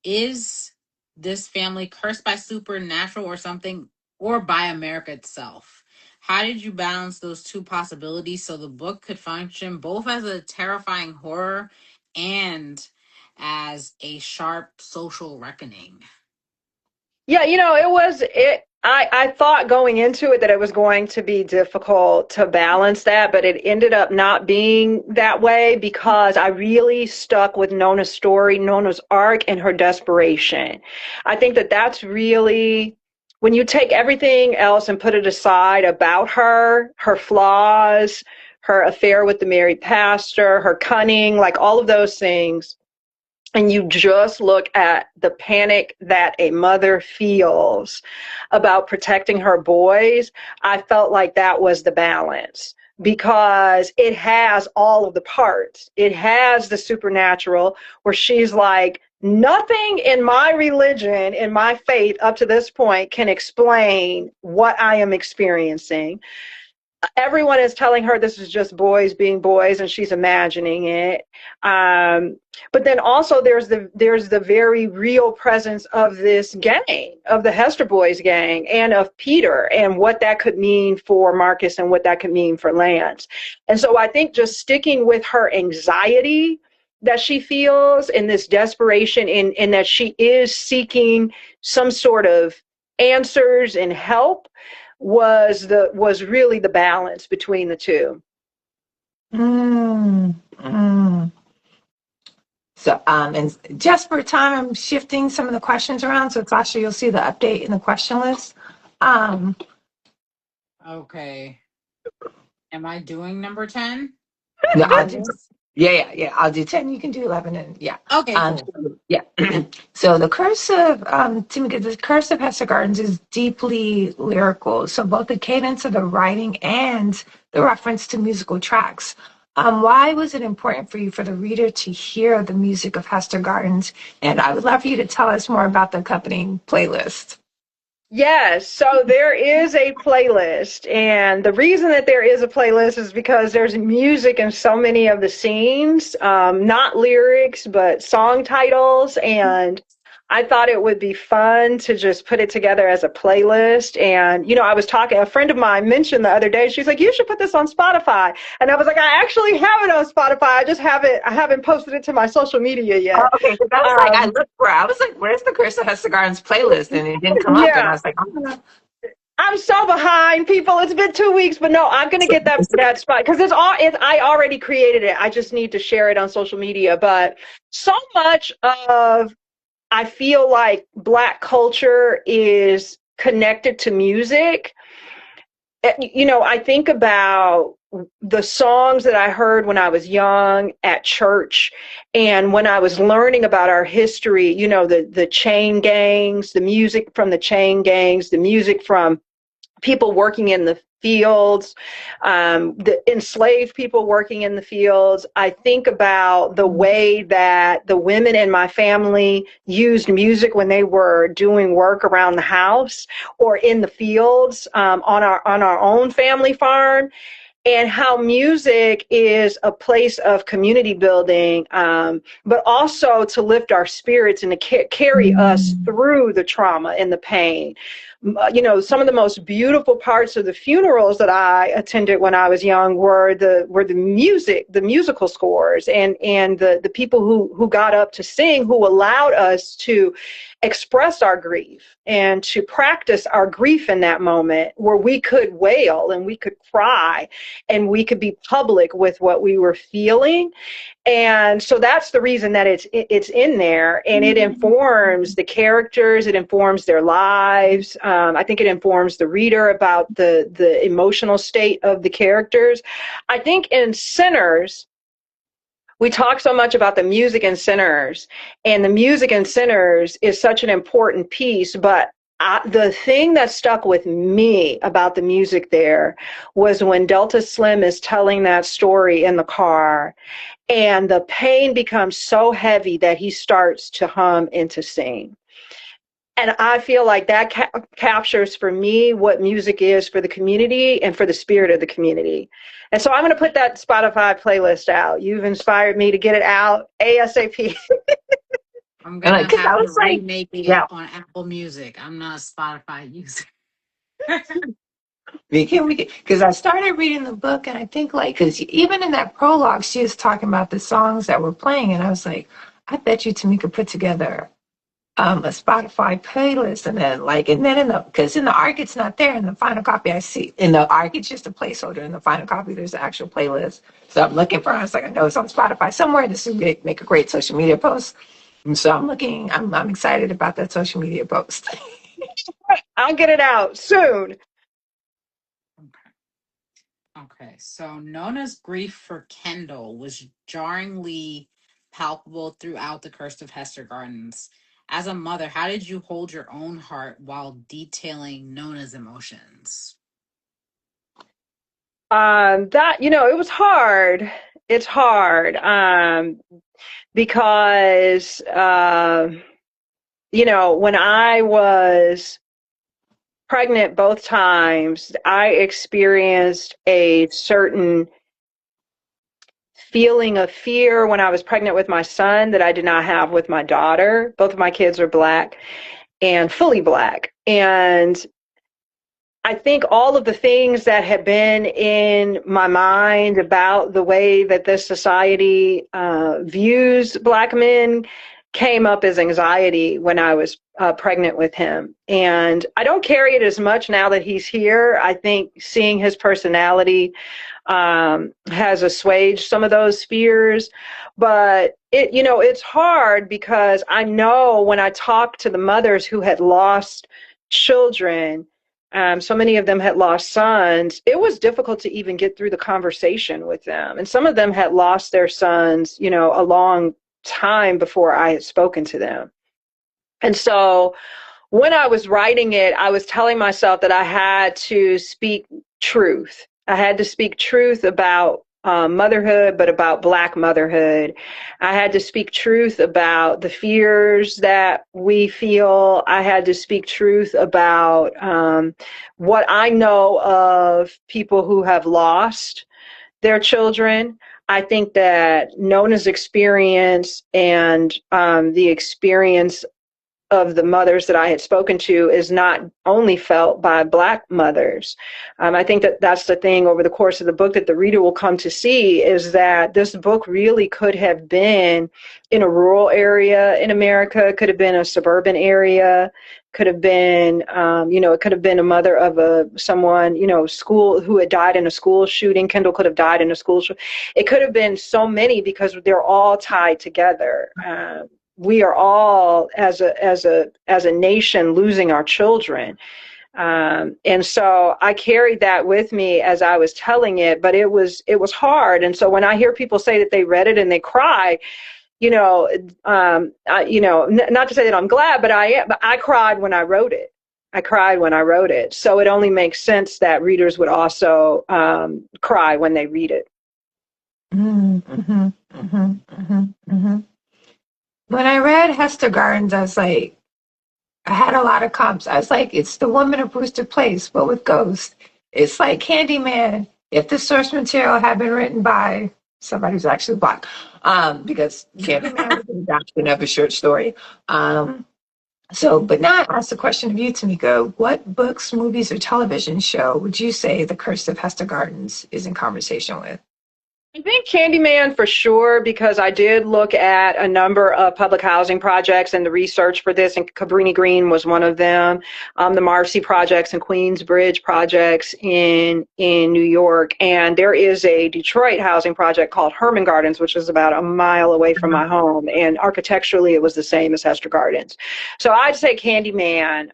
Is this family cursed by supernatural or something, or by America itself? How did you balance those two possibilities so the book could function both as a terrifying horror and as a sharp social reckoning? Yeah, I thought going into it that it was going to be difficult to balance that, but it ended up not being that way because I really stuck with Nona's story, Nona's arc, and her desperation. I think that that's really, when you take everything else and put it aside about her flaws, her affair with the married pastor, her cunning, all of those things, and you just look at the panic that a mother feels about protecting her boys, I felt like that was the balance, because it has all of the parts. It has the supernatural, where she's like, nothing in my religion, in my faith up to this point can explain what I am experiencing. Everyone is telling her this is just boys being boys and she's imagining it. But then also there's the very real presence of this gang, of the Hester Boys gang, and of Peter, and what that could mean for Marcus and what that could mean for Lance. And so I think just sticking with her anxiety that she feels and this desperation in that she is seeking some sort of answers and help was really the balance between the two. So, and just for time, I'm shifting some of the questions around. So, Sasha, you'll see the update in the question list. Okay. Am I doing number 10? No, I'll do, yeah. I'll do 10. You can do 11, and yeah. Okay. Cool. Yeah. So the Curse of Tamika, the Curse of Hester Gardens is deeply lyrical. So both the cadence of the writing and the reference to musical tracks. Why was it important for you for the reader to hear the music of Hester Gardens? And I would love for you to tell us more about the accompanying playlist. Yes, so there is a playlist, and the reason that there is a playlist is because there's music in so many of the scenes, not lyrics, but song titles, and I thought it would be fun to just put it together as a playlist. And, I was talking, a friend of mine mentioned the other day, she's like, you should put this on Spotify. And I was like, I actually have it on Spotify. I haven't posted it to my social media yet. Oh, okay, so that's I looked for it. I was like, where's the Curse of Hester Gardens playlist? And it didn't come up. And I was like, I'm so behind, people. It's been 2 weeks, but no, I'm gonna get that spot because I already created it. I just need to share it on social media. But so much of, I feel like Black culture is connected to music. I think about the songs that I heard when I was young at church, and when I was learning about our history, the chain gangs, the music from the chain gangs, the music from people working in the fields, the enslaved people working in the fields. I think about the way that the women in my family used music when they were doing work around the house or in the fields, on our own family farm, and how music is a place of community building, but also to lift our spirits and to carry us through the trauma and the pain. Some of the most beautiful parts of the funerals that I attended when I was young were the musical scores, and the people who got up to sing, who allowed us to express our grief and to practice our grief in that moment, where we could wail and we could cry and we could be public with what we were feeling. And so that's the reason that it's in there, and it informs the characters, it informs their lives. I think it informs the reader about the emotional state of the characters. I think in Sinners, we talk so much about the music in Sinners, and the music in Sinners is such an important piece, but the thing that stuck with me about the music there was when Delta Slim is telling that story in the car, and the pain becomes so heavy that he starts to hum and to sing. And I feel like that captures for me what music is for the community and for the spirit of the community. And so I'm going to put that Spotify playlist out. You've inspired me to get it out ASAP. I'm going to have to remake it on Apple Music. I'm not a Spotify user. Because I started reading the book, and I think, because even in that prologue, she was talking about the songs that were playing, and I was like, I bet you Tamika put together a Spotify playlist, and then because in the ARC it's not there. In the final copy, I see in the ARC it's just a placeholder. In the final copy, there's the actual playlist. So I'm looking for it. I was like, I know it's on Spotify somewhere. This would make a great social media post. And so I'm looking. I'm excited about that social media post. I'll get it out soon. Okay. So Nona's grief for Kendall was jarringly palpable throughout the Curse of Hester Gardens. As a mother, how did you hold your own heart while detailing Nona's emotions? It was hard. It's hard. because, you know, when I was pregnant both times, I experienced a certain feeling of fear when I was pregnant with my son that I did not have with my daughter. Both of my kids are Black and fully Black. And I think all of the things that had been in my mind about the way that this society views Black men came up as anxiety when I was pregnant with him. And I don't carry it as much now that he's here. I think seeing his personality has assuaged some of those fears. But it, you know, it's hard because I know when I talk to the mothers who had lost children, so many of them had lost sons, it was difficult to even get through the conversation with them. And some of them had lost their sons, you know, a long time before I had spoken to them. And so when I was writing it, I was telling myself that I had to speak truth. I had to speak truth about motherhood, but about Black motherhood. I had to speak truth about the fears that we feel. I had to speak truth about what I know of people who have lost their children. I think that Nona's experience and the experience of the mothers that I had spoken to is not only felt by Black mothers. I think that that's the thing over the course of the book that the reader will come to see, is that this book really could have been in a rural area in America, could have been a suburban area, could have been, you know, it could have been a mother of someone, you know, school who had died in a school shooting. Kendall could have died in a school shooting. It could have been so many because they're all tied together. We are all, as a nation, losing our children. And so I carried that with me as I was telling it, but it was hard. And so when I hear people say that they read it and they cry, you know, not to say that I'm glad, but I cried when I wrote it. I cried when I wrote it. So it only makes sense that readers would also cry when they read it. Mm-hmm, mm-hmm, mm-hmm, mm-hmm. When I read Hester Gardens, I was like, I had a lot of comps. I was like, it's the woman of Brewster Place, but with ghosts. It's like Candyman, if the source material had been written by somebody who's actually Black, because Candyman was an adaptation of a short story. But now I ask the question of you, Tamika, what books, movies, or television show would you say The Curse of Hester Gardens is in conversation with? I think Candyman for sure, because I did look at a number of public housing projects and the research for this, and Cabrini Green was one of them. The Marcy projects and Queensbridge projects in New York. And there is a Detroit housing project called Herman Gardens, which is about a mile away from my home. And architecturally, it was the same as Hester Gardens. So I'd say Candyman,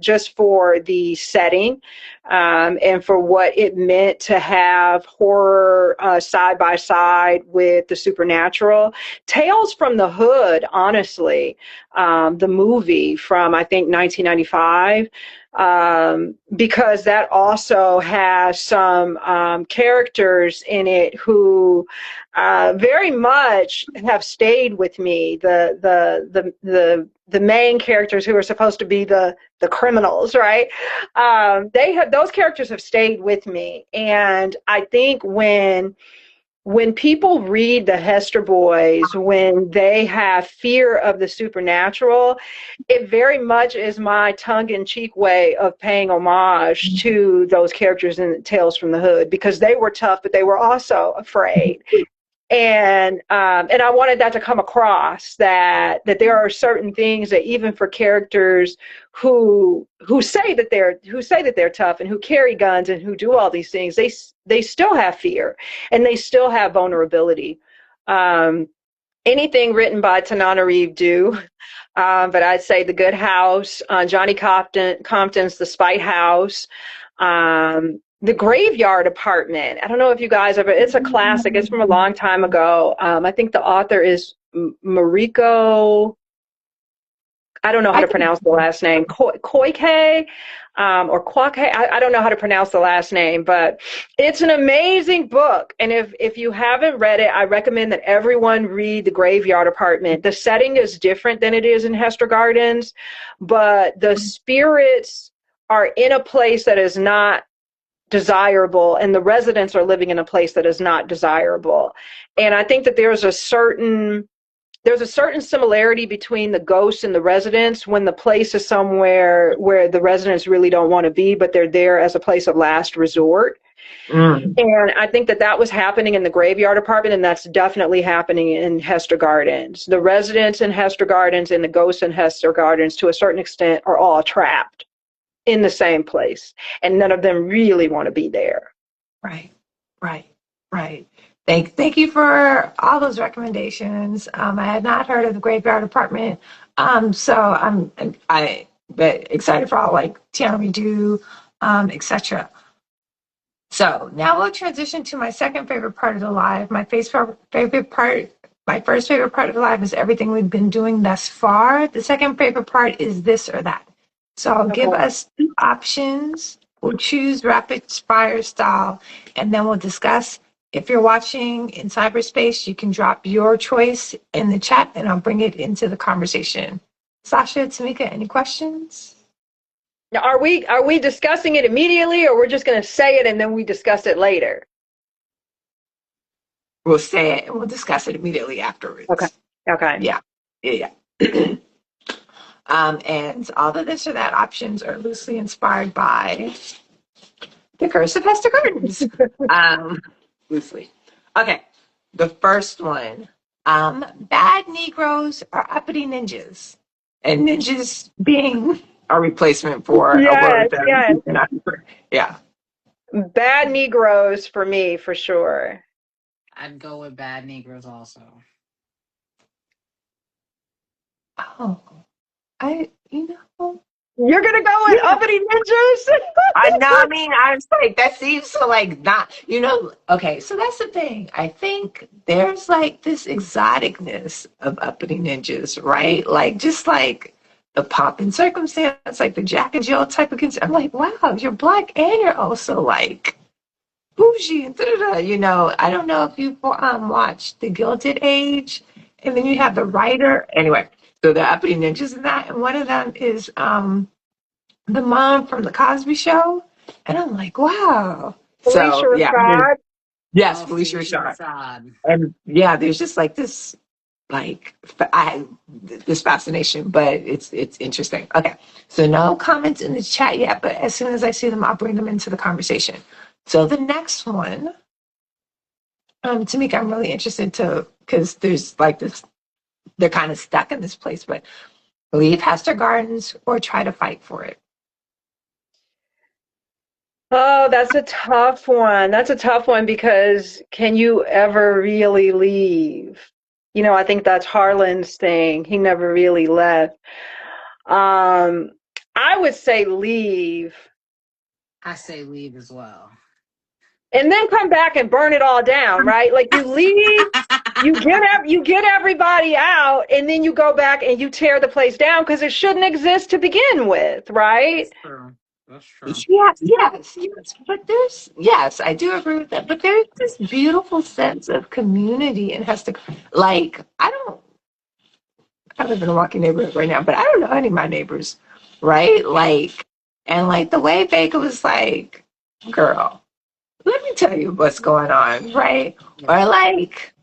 just for the setting and for what it meant to have horror side by side with the supernatural. Tales from the Hood, honestly, the movie from, I think, 1995, because that also has some characters in it who very much have stayed with me. The main characters who are supposed to be the criminals, right? Those characters have stayed with me, and I think when people read the Hester Boys, when they have fear of the supernatural, it very much is my tongue-in-cheek way of paying homage to those characters in Tales from the Hood, because they were tough, but they were also afraid. And I wanted that to come across, that there are certain things that even for characters who say that they're tough and who carry guns and who do all these things, they still have fear and they still have vulnerability. Anything written by Tananarive do, but I'd say The Good House, Johnny Compton's The Spite House, The Graveyard Apartment. I don't know if you guys ever, it's a classic. It's from a long time ago. I think the author is Mariko, I don't know how to pronounce the last name, Koike. or Kwake. I don't know how to pronounce the last name, but it's an amazing book. And if you haven't read it, I recommend that everyone read The Graveyard Apartment. The setting is different than it is in Hester Gardens, but the spirits are in a place that is not desirable, and the residents are living in a place that is not desirable. And I think that there's a certain similarity between the ghosts and the residents when the place is somewhere where the residents really don't want to be, but they're there as a place of last resort. And I think that was happening in the Graveyard Apartment, and that's definitely happening in Hester Gardens. The residents in Hester Gardens and the ghosts in Hester Gardens, to a certain extent, are all trapped in the same place, and none of them really want to be there. Right. Thank you for all those recommendations. I had not heard of the Graveyard Apartment, so I'm excited for all like Tiana We Do, etc. So now we'll transition to my second favorite part of the live. My first favorite part of the live is everything we've been doing thus far. The second favorite part is this or that. So I'll give us two options. We'll choose rapid fire style, and then we'll discuss. If you're watching in cyberspace, you can drop your choice in the chat, and I'll bring it into the conversation. Sasha, Tamika, any questions? Now, are we discussing it immediately, or we're just going to say it and then we discuss it later? We'll say it and we'll discuss it immediately afterwards. Okay. Yeah. And all the this or that options are loosely inspired by the Curse of Hester Gardens. Loosely. Okay. The first one. Bad Negroes are uppity ninjas. And ninjas being a replacement for a word that we're not sure. Yeah. Bad Negroes for me, for sure. I'd go with bad Negroes also. Oh, You're gonna go with uppity ninjas? I know. I mean, I was like, that seems so like not, okay, so that's the thing. I think there's like this exoticness of uppity ninjas, right? Like, just like the pomp and circumstance, like the Jack and Jill type of concern. I'm like, wow, you're black and you're also like bougie and da-da-da. I don't know if you've watched The Gilded Age, and then you have the writer. Anyway, so the uppity ninjas in that, and one of them is the mom from the Cosby Show, and I'm like, wow. Felicia Rashad. Yes, Felicia Rashad. And yeah, there's just like this, like this fascination, but it's interesting. Okay, so no comments in the chat yet, but as soon as I see them, I'll bring them into the conversation. So the next one, Tamika, I'm really interested because there's like this, they're kind of stuck in this place, but leave Hester Gardens or try to fight for it. Oh, that's a tough one. That's a tough one because can you ever really leave? I think that's Harlan's thing. He never really left. I would say leave. I say leave as well. And then come back and burn it all down, right? Like you leave, you get everybody out, and then you go back and you tear the place down because it shouldn't exist to begin with, right? That's true. Yes. But I do agree with that. But there's this beautiful sense of community in Hester. Like, I live in a walking neighborhood right now, but I don't know any of my neighbors, right? Like, and like the way Vega was like, girl, let me tell you what's going on, right? Or like,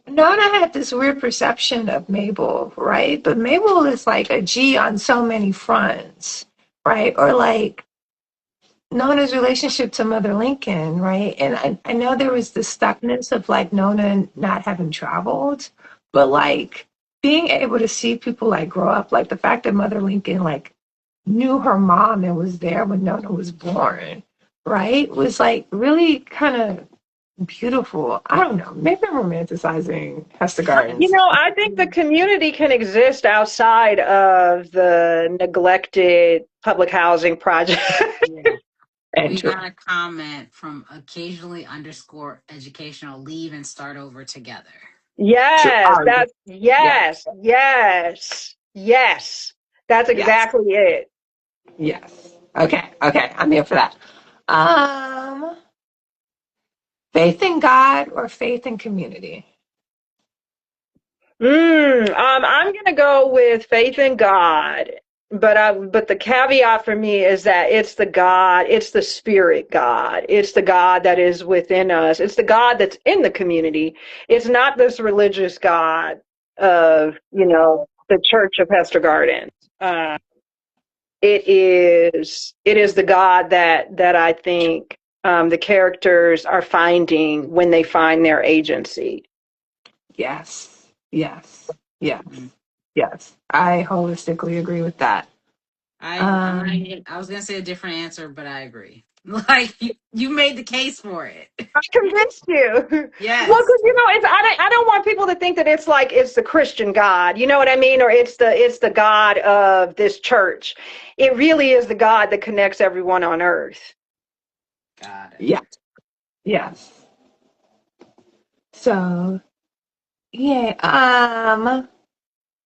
Nona had this weird perception of Mabel, right? But Mabel is like a G on so many fronts. Right? Or like Nona's relationship to Mother Lincoln, right? And I know there was the stuckness of like Nona not having traveled, but like being able to see people like grow up, like the fact that Mother Lincoln like knew her mom and was there when Nona was born, right? Was like really kind of beautiful. I don't know. Maybe I'm romanticizing Hester Gardens. I think the community can exist outside of the neglected public housing project. We got a comment from occasionally _ educational leave and start over together. Yes, yes. That's exactly it. Yes. Okay. I'm here for that. Faith in God or faith in community? I'm gonna go with faith in God, but the caveat for me is that it's the spirit God. It's the God that is within us. It's the God that's in the community. It's not this religious God of, the Church of Hester Gardens. It is the God that I think the characters are finding when they find their agency. Yes. Yes. Yes. Mm. Yes. I holistically agree with that. I was gonna say a different answer, but I agree. Like you made the case for it. I convinced you. Well, Yes. because I don't want people to think that it's like it's the Christian God, you know what I mean, or it's the God of this church. It really is the God that connects everyone on earth. Got it. Yes. Yes. So, yeah.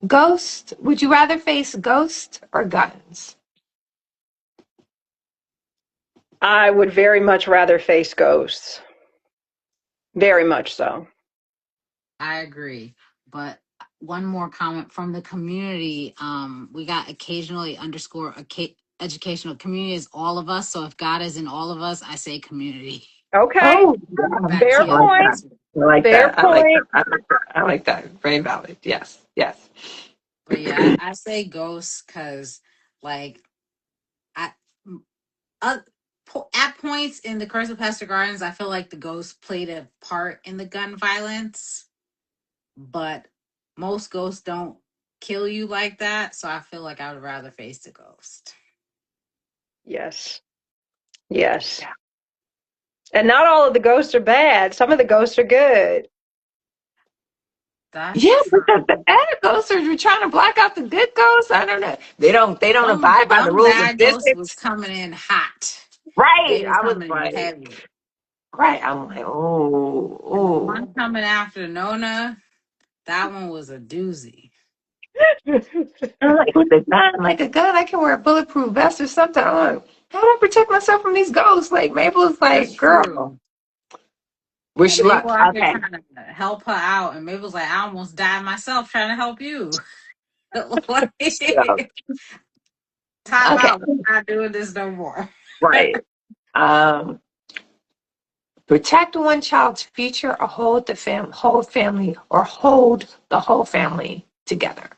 Ghost. Would you rather face ghosts or guns? I would very much rather face ghosts. Very much so. I agree. But one more comment from the community. We got occasionally underscore educational community is all of us. So if God is in all of us, I say community. Okay. Oh, yeah. Back to Fair I you. like that. point. I like Fair that. I like that. point. I like that. I like that. Very valid. Yes. Yes. But yeah, I say ghosts because, like, I uh, at points in the Curse of Hester Gardens, I feel like the ghost played a part in the gun violence, but most ghosts don't kill you like that. So I feel like I would rather face the ghost. Yes. Yes. And not all of the ghosts are bad. Some of the ghosts are good. That's Yeah, but the true. bad ghosts are trying to block out the good ghosts. I don't know. They don't abide by the Some rules of bad ghosts was physics. coming in hot. Right. They was I was coming in like, heavy. right. I'm like, And the oh. one coming after Nona, that one was a doozy. I'm like, with a gun, like a gun, I can wear a bulletproof vest or something. I'm like, how do I protect myself from these ghosts? Like Mabel's like, That's girl, true. wish And you luck. Mabel out here Okay. trying to help her out, and Mabel's like, "I almost died myself trying to help you." So, Like, time okay. out. We're not doing this no more. Right. Um, protect one child's future or hold the whole family or hold the whole family together.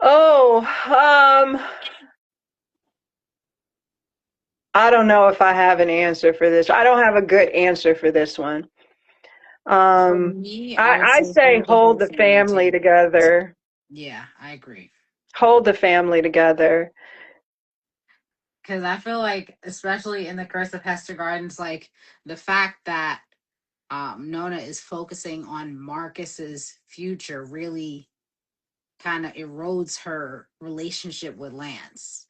Oh, I don't know if I have an answer for this. I don't have a good answer for this one. For Um, me, I would I say say hold the hold whole the family family together. together. Yeah, I agree. Hold the family together. Because I feel like, especially in the Curse of Hester Gardens, like the fact that Nona is focusing on Marcus's future really kind of erodes her relationship with Lance,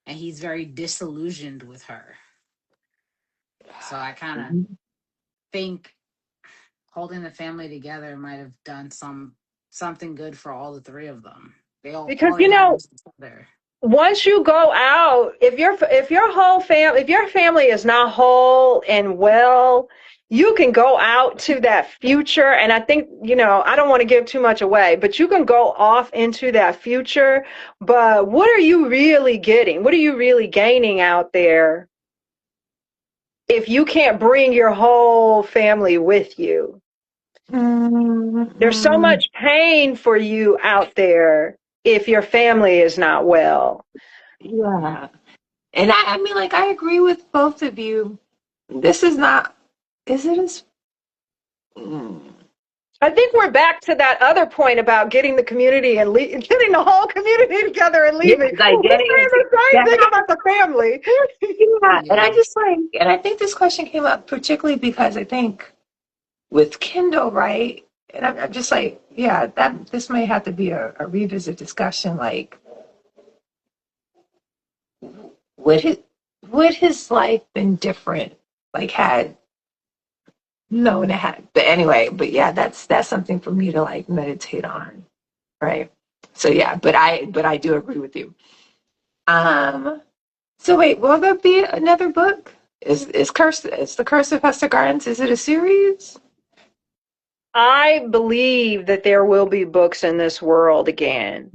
and he's very disillusioned with her. So I kind of think holding the family together might have done something good for all the three of them. Because All they had was each other. once you go out, if your family is not whole and well, you can go out to that future. And I think, I don't want to give too much away, but you can go off into that future. But what are you really getting? What are you really gaining out there if you can't bring your whole family with you? There's so Mm-hmm. much pain for you out there if your family is not well. Yeah. And I mean, like, I agree with both of you. This is not, is it as, mm, I think we're back to that other point about getting the community and getting the whole community together and yeah, leaving. like We're getting saying into, the same yeah, thing about the family. yeah. And I Yeah. just like, and I think this question came up particularly because I think with Kindle, right? And I'm just like, yeah, this may have to be a revisit discussion. Like, would his would his life been different? Like, had no, it had. But anyway, but yeah, that's something for me to like meditate on, right? So yeah, but I do agree with you. So wait, will there be another book? Is the Curse of Hester Gardens? Is it a series? I believe that there will be books in this world again.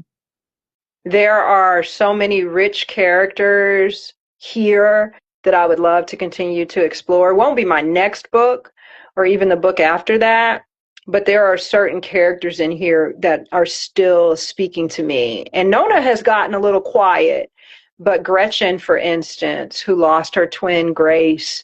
There are so many rich characters here that I would love to continue to explore. It won't be my next book or even the book after that, but there are certain characters in here that are still speaking to me. And Nona has gotten a little quiet, but Gretchen, for instance, who lost her twin Grace,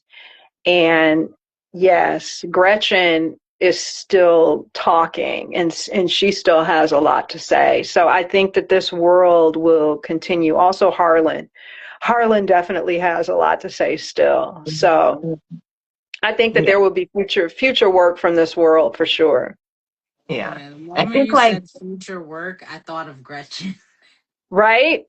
and yes, Gretchen is still talking, and she still has a lot to say. So I think that this world will continue. Also Harlan definitely has a lot to say still. So I think that Yeah. there will be future work from this world for sure. Yeah. Yeah, the I moment think you like said future work, I thought of Gretchen. Right?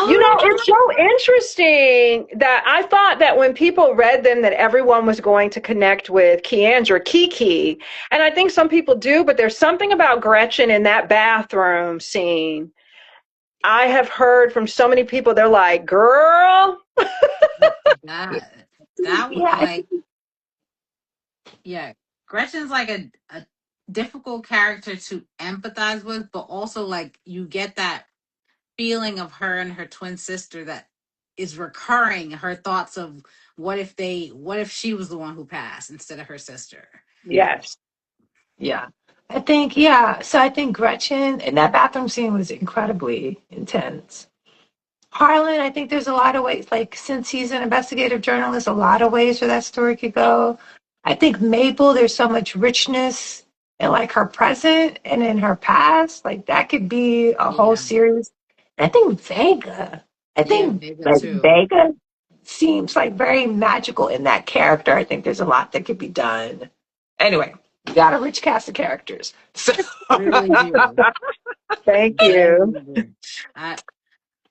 You know, oh it's so interesting that I thought that when people read them that everyone was going to connect with Keandra Kiki. And I think some people do, but there's something about Gretchen in that bathroom scene. I have heard from so many people, they're like, girl. That was yeah, like, yeah, Gretchen's like a difficult character to empathize with, but also like you get that feeling of her and her twin sister that is recurring, her thoughts of what if she was the one who passed instead of her sister. Yes. yeah. I think yeah. So I think Gretchen and that bathroom scene was incredibly intense. Harlan, I think there's a lot of ways, like since he's an investigative journalist, a lot of ways where that story could go. I think Mabel, there's so much richness in like her present and in her past. Like that could be a whole Yeah. series. And I think Vega, I Yeah, think Vega like too. Vega seems like very magical in that character. I think there's a lot that could be done. Anyway, we got a rich cast of characters. So Really do. Thank Very you. rich.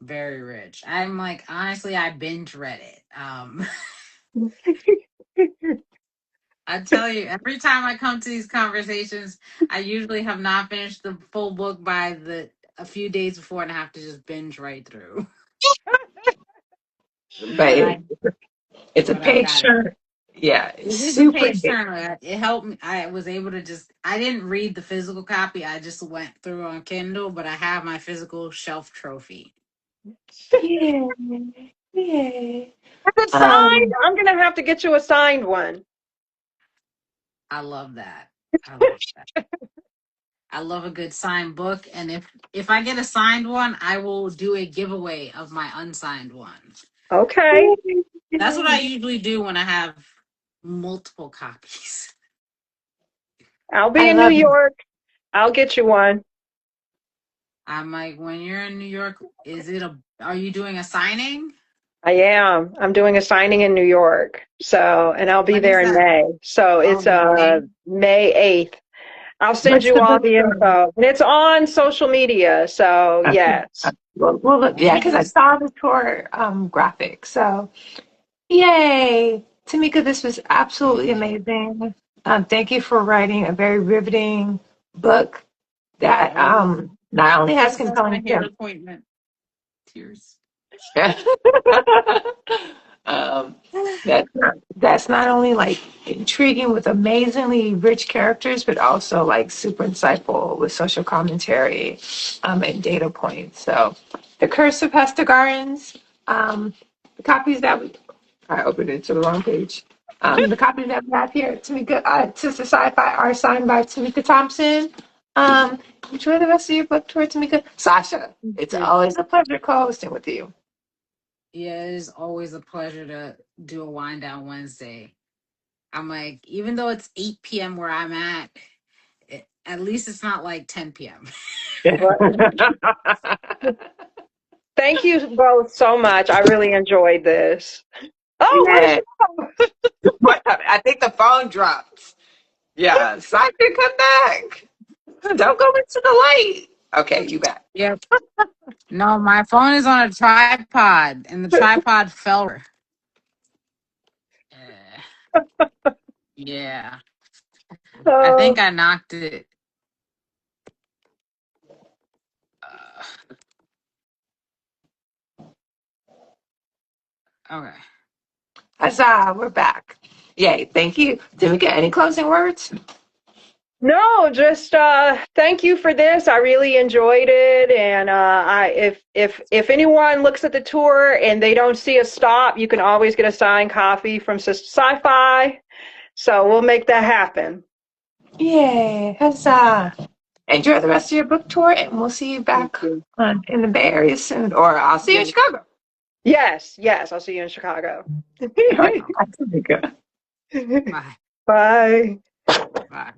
Very rich. I'm like, honestly, I binge read it. I tell you, every time I come to these conversations, I usually have not finished the full book by a few days before, and I have to just binge right through. but But I it's a but I page got it. turner. Yeah, it's It is a super page engaging. turner. It helped me. I was able to I didn't read the physical copy. I just went through on Kindle, but I have my physical shelf trophy. Yeah, yeah. Is it signed? Um, I'm going to have to get you a signed one. I love that. I love that. I love a good signed book, and if I get a signed one, I will do a giveaway of my unsigned one. Okay. That's what I usually do when I have multiple copies. I'll be I in New love it. York. I'll get you one. I'm like, when you're in New York, are you doing a signing? I am. I'm doing a signing in New York. So, and I'll be When is there in that? May. So Oh, it's May. May 8th. I'll send What's you the all the bookstore? info. And it's on social media. So, Okay. yes. Well, look, Let yeah, me because I just saw the tour graphic. So, yay. Tamika, this was absolutely yeah. amazing. Thank you for writing a very riveting book that Oh, not only has just my compelling hair appointment. Tears. um, that's not only like intriguing with amazingly rich characters, but also like super insightful with social commentary and data points. So, The Curse of Hester Gardens, the copies that I opened it to the wrong page. The copies that we have here, Tamika, Sistah Sci-Fi, are signed by Tamika Thompson. Enjoy the rest of your book tour, Tamika. Sasha, it's always a pleasure co-hosting with you. Yeah, it is always a pleasure to do a wind down Wednesday. I'm like, even though it's 8 p.m. where I'm at least it's not like 10 p.m. Thank you both so much. I really enjoyed this. Oh, where'd Yeah. she go? I think the phone dropped. Yeah. Sasha, come back. Don't go into the light. Okay, you back. Yep. No, my phone is on a tripod, and the tripod fell over. Yeah. I Oh, think I knocked it. Okay. Huzzah, we're back. Yay, thank you. Tamika, any closing words? No, just thank you for this. I really enjoyed it, and if anyone looks at the tour and they don't see a stop, you can always get a signed copy from Sistah Sci-Fi. So we'll make that happen. Yay, huzzah. Enjoy the rest of your book tour, and we'll see you back in the Bay Area soon, or I'll see you in Chicago. Yes, I'll see you in Chicago. All right, bye, Tamika. Bye. Bye. Bye.